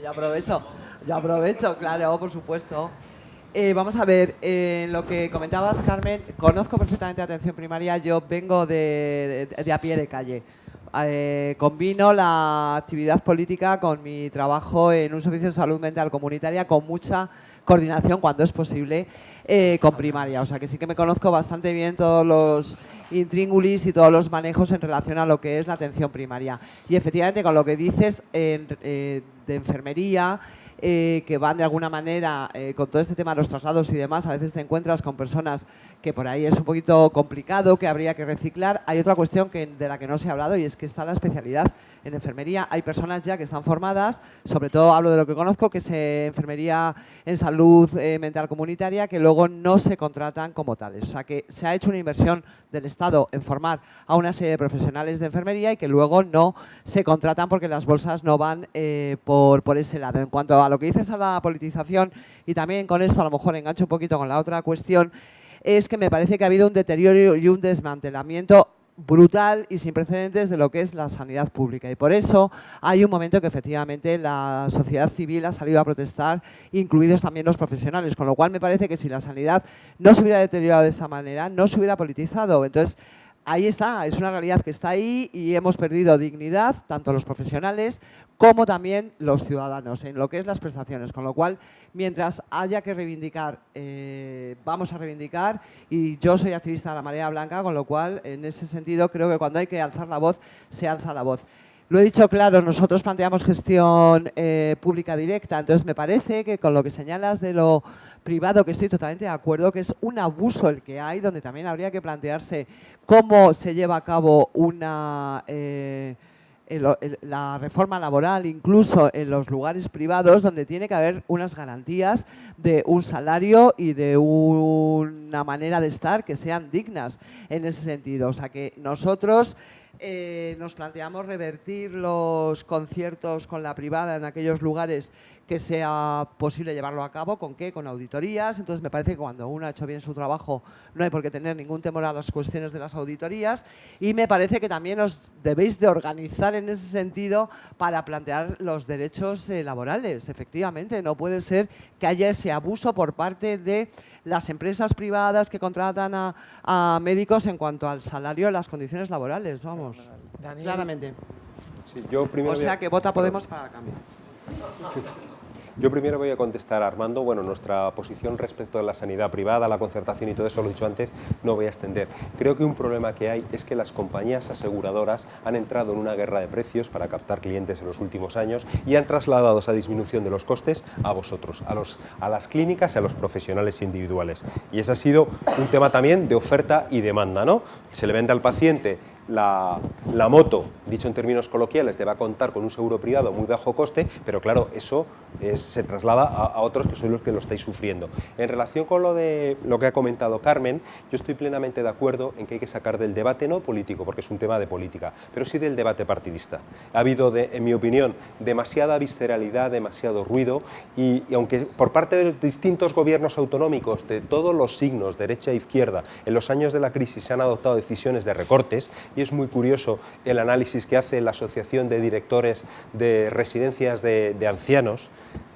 ya aprovecho, claro, por supuesto. Vamos a ver, lo que comentabas, Carmen, conozco perfectamente atención primaria, yo vengo de a pie de calle. Combino la actividad política con mi trabajo en un servicio de salud mental comunitaria con mucha coordinación, cuando es posible, con primaria. O sea que sí que me conozco bastante bien todos los intríngulis y todos los manejos en relación a lo que es la atención primaria. Y efectivamente, con lo que dices de enfermería, que van de alguna manera con todo este tema de los traslados y demás, a veces te encuentras con personas que por ahí es un poquito complicado, que habría que reciclar. Hay otra cuestión de la que no se ha hablado y es que está la especialidad. En enfermería hay personas ya que están formadas, sobre todo hablo de lo que conozco, que es enfermería en salud mental comunitaria, que luego no se contratan como tales. O sea que se ha hecho una inversión del Estado en formar a una serie de profesionales de enfermería y que luego no se contratan porque las bolsas no van por ese lado. En cuanto a lo que dices a la politización, y también con esto a lo mejor engancho un poquito con la otra cuestión, es que me parece que ha habido un deterioro y un desmantelamiento brutal y sin precedentes de lo que es la sanidad pública, y por eso hay un momento que efectivamente la sociedad civil ha salido a protestar, incluidos también los profesionales, con lo cual me parece que si la sanidad no se hubiera deteriorado de esa manera, no se hubiera politizado. Entonces, ahí está, es una realidad que está ahí y hemos perdido dignidad, tanto los profesionales como también los ciudadanos, en lo que es las prestaciones. Con lo cual, mientras haya que reivindicar, vamos a reivindicar, y yo soy activista de la Marea Blanca, con lo cual, en ese sentido, creo que cuando hay que alzar la voz, se alza la voz. Lo he dicho claro, nosotros planteamos gestión pública directa, entonces me parece que con lo que señalas de lo privado, que estoy totalmente de acuerdo, que es un abuso el que hay, donde también habría que plantearse cómo se lleva a cabo la reforma laboral, incluso en los lugares privados, donde tiene que haber unas garantías de un salario y de una manera de estar que sean dignas en ese sentido. O sea que nosotros nos planteamos revertir los conciertos con la privada en aquellos lugares que sea posible llevarlo a cabo. ¿Con qué? Con auditorías. Entonces me parece que cuando uno ha hecho bien su trabajo no hay por qué tener ningún temor a las cuestiones de las auditorías, y me parece que también os debéis de organizar en ese sentido para plantear los derechos laborales. Efectivamente, no puede ser que haya ese abuso por parte de las empresas privadas que contratan a médicos en cuanto al salario y las condiciones laborales, vamos, Daniel. Claramente. Sí, yo primero que vota Podemos para el cambio. Yo primero voy a contestar a Armando. Bueno, nuestra posición respecto a la sanidad privada, la concertación y todo eso, lo he dicho antes, no voy a extender. Creo que un problema que hay es que las compañías aseguradoras han entrado en una guerra de precios para captar clientes en los últimos años y han trasladado esa disminución de los costes a vosotros, a las clínicas y a los profesionales individuales. Y ese ha sido un tema también de oferta y demanda, ¿no? Se le vende al paciente la moto, dicho en términos coloquiales, deba contar con un seguro privado muy bajo coste, pero claro, eso se traslada a otros que sois los que lo estáis sufriendo. En relación con lo que ha comentado Carmen, yo estoy plenamente de acuerdo en que hay que sacar del debate, no político, porque es un tema de política, pero sí del debate partidista. Ha habido, en mi opinión, demasiada visceralidad, demasiado ruido, y aunque por parte de distintos gobiernos autonómicos de todos los signos, derecha e izquierda, en los años de la crisis se han adoptado decisiones de recortes, y es muy curioso el análisis que hace la Asociación de Directores de Residencias de Ancianos,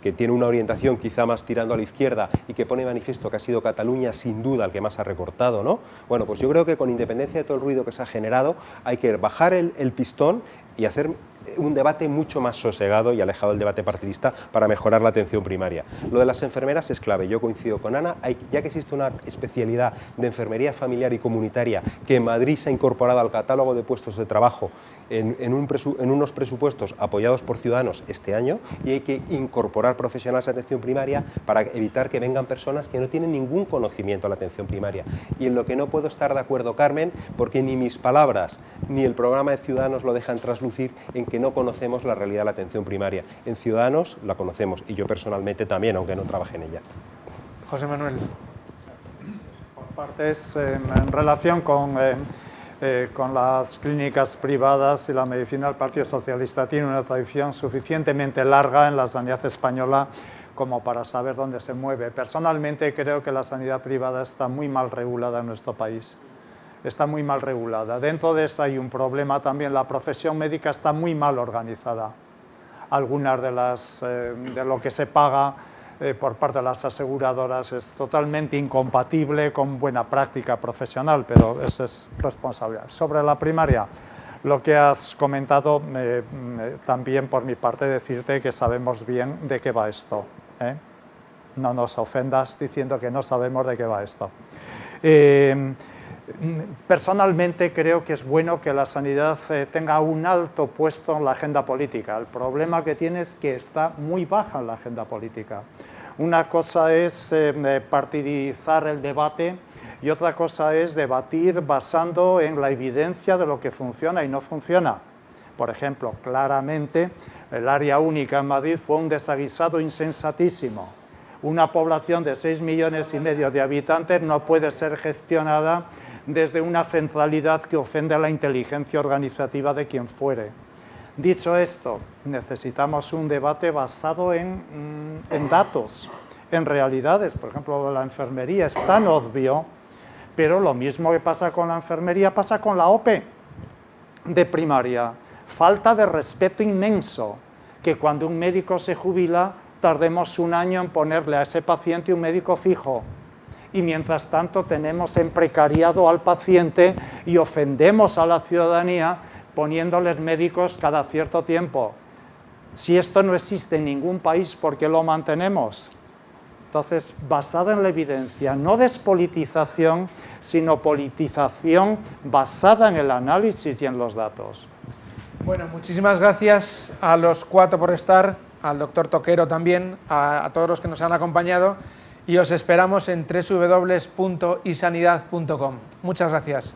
que tiene una orientación quizá más tirando a la izquierda y que pone manifiesto que ha sido Cataluña sin duda el que más ha recortado, ¿no? Bueno, pues yo creo que con independencia de todo el ruido que se ha generado, hay que bajar el pistón y hacer un debate mucho más sosegado y alejado del debate partidista para mejorar la atención primaria. Lo de las enfermeras es clave, yo coincido con Ana, ya que existe una especialidad de enfermería familiar y comunitaria que en Madrid se ha incorporado al catálogo de puestos de trabajo en unos presupuestos apoyados por Ciudadanos este año, y hay que incorporar profesionales de atención primaria para evitar que vengan personas que no tienen ningún conocimiento de la atención primaria. Y en lo que no puedo estar de acuerdo, Carmen, porque ni mis palabras ni el programa de Ciudadanos lo dejan traslucir, en que no conocemos la realidad de la atención primaria. En Ciudadanos la conocemos, y yo personalmente también, aunque no trabaje en ella. José Manuel. Por partes, en relación con las clínicas privadas y la medicina, el Partido Socialista tiene una tradición suficientemente larga en la sanidad española como para saber dónde se mueve. Personalmente creo que la sanidad privada está muy mal regulada en nuestro país. Está muy mal regulada. Dentro de esto hay un problema también, la profesión médica está muy mal organizada. Algunas de lo que se paga por parte de las aseguradoras es totalmente incompatible con buena práctica profesional, pero eso es responsabilidad. Sobre la primaria, lo que has comentado, también por mi parte decirte que sabemos bien de qué va esto, ¿eh? No nos ofendas diciendo que no sabemos de qué va esto. Personalmente creo que es bueno que la sanidad tenga un alto puesto en la agenda política. El problema que tiene es que está muy baja en la agenda política. Una cosa es partidizar el debate y otra cosa es debatir basando en la evidencia de lo que funciona y no funciona. Por ejemplo, claramente el área única en Madrid fue un desaguisado insensatísimo. Una población de 6,5 millones de habitantes no puede ser gestionada desde una centralidad que ofende a la inteligencia organizativa de quien fuere. Dicho esto, necesitamos un debate basado en datos, en realidades. Por ejemplo, la enfermería es tan obvio, pero lo mismo que pasa con la enfermería pasa con la OPE de primaria. Falta de respeto inmenso, que cuando un médico se jubila tardemos un año en ponerle a ese paciente un médico fijo. Y mientras tanto tenemos en precariado al paciente y ofendemos a la ciudadanía poniéndoles médicos cada cierto tiempo. Si esto no existe en ningún país, ¿por qué lo mantenemos? Entonces, basada en la evidencia, no despolitización, sino politización basada en el análisis y en los datos. Bueno, muchísimas gracias a los 4 por estar, al doctor Toquero también, a todos los que nos han acompañado, y os esperamos en www.isanidad.com. Muchas gracias.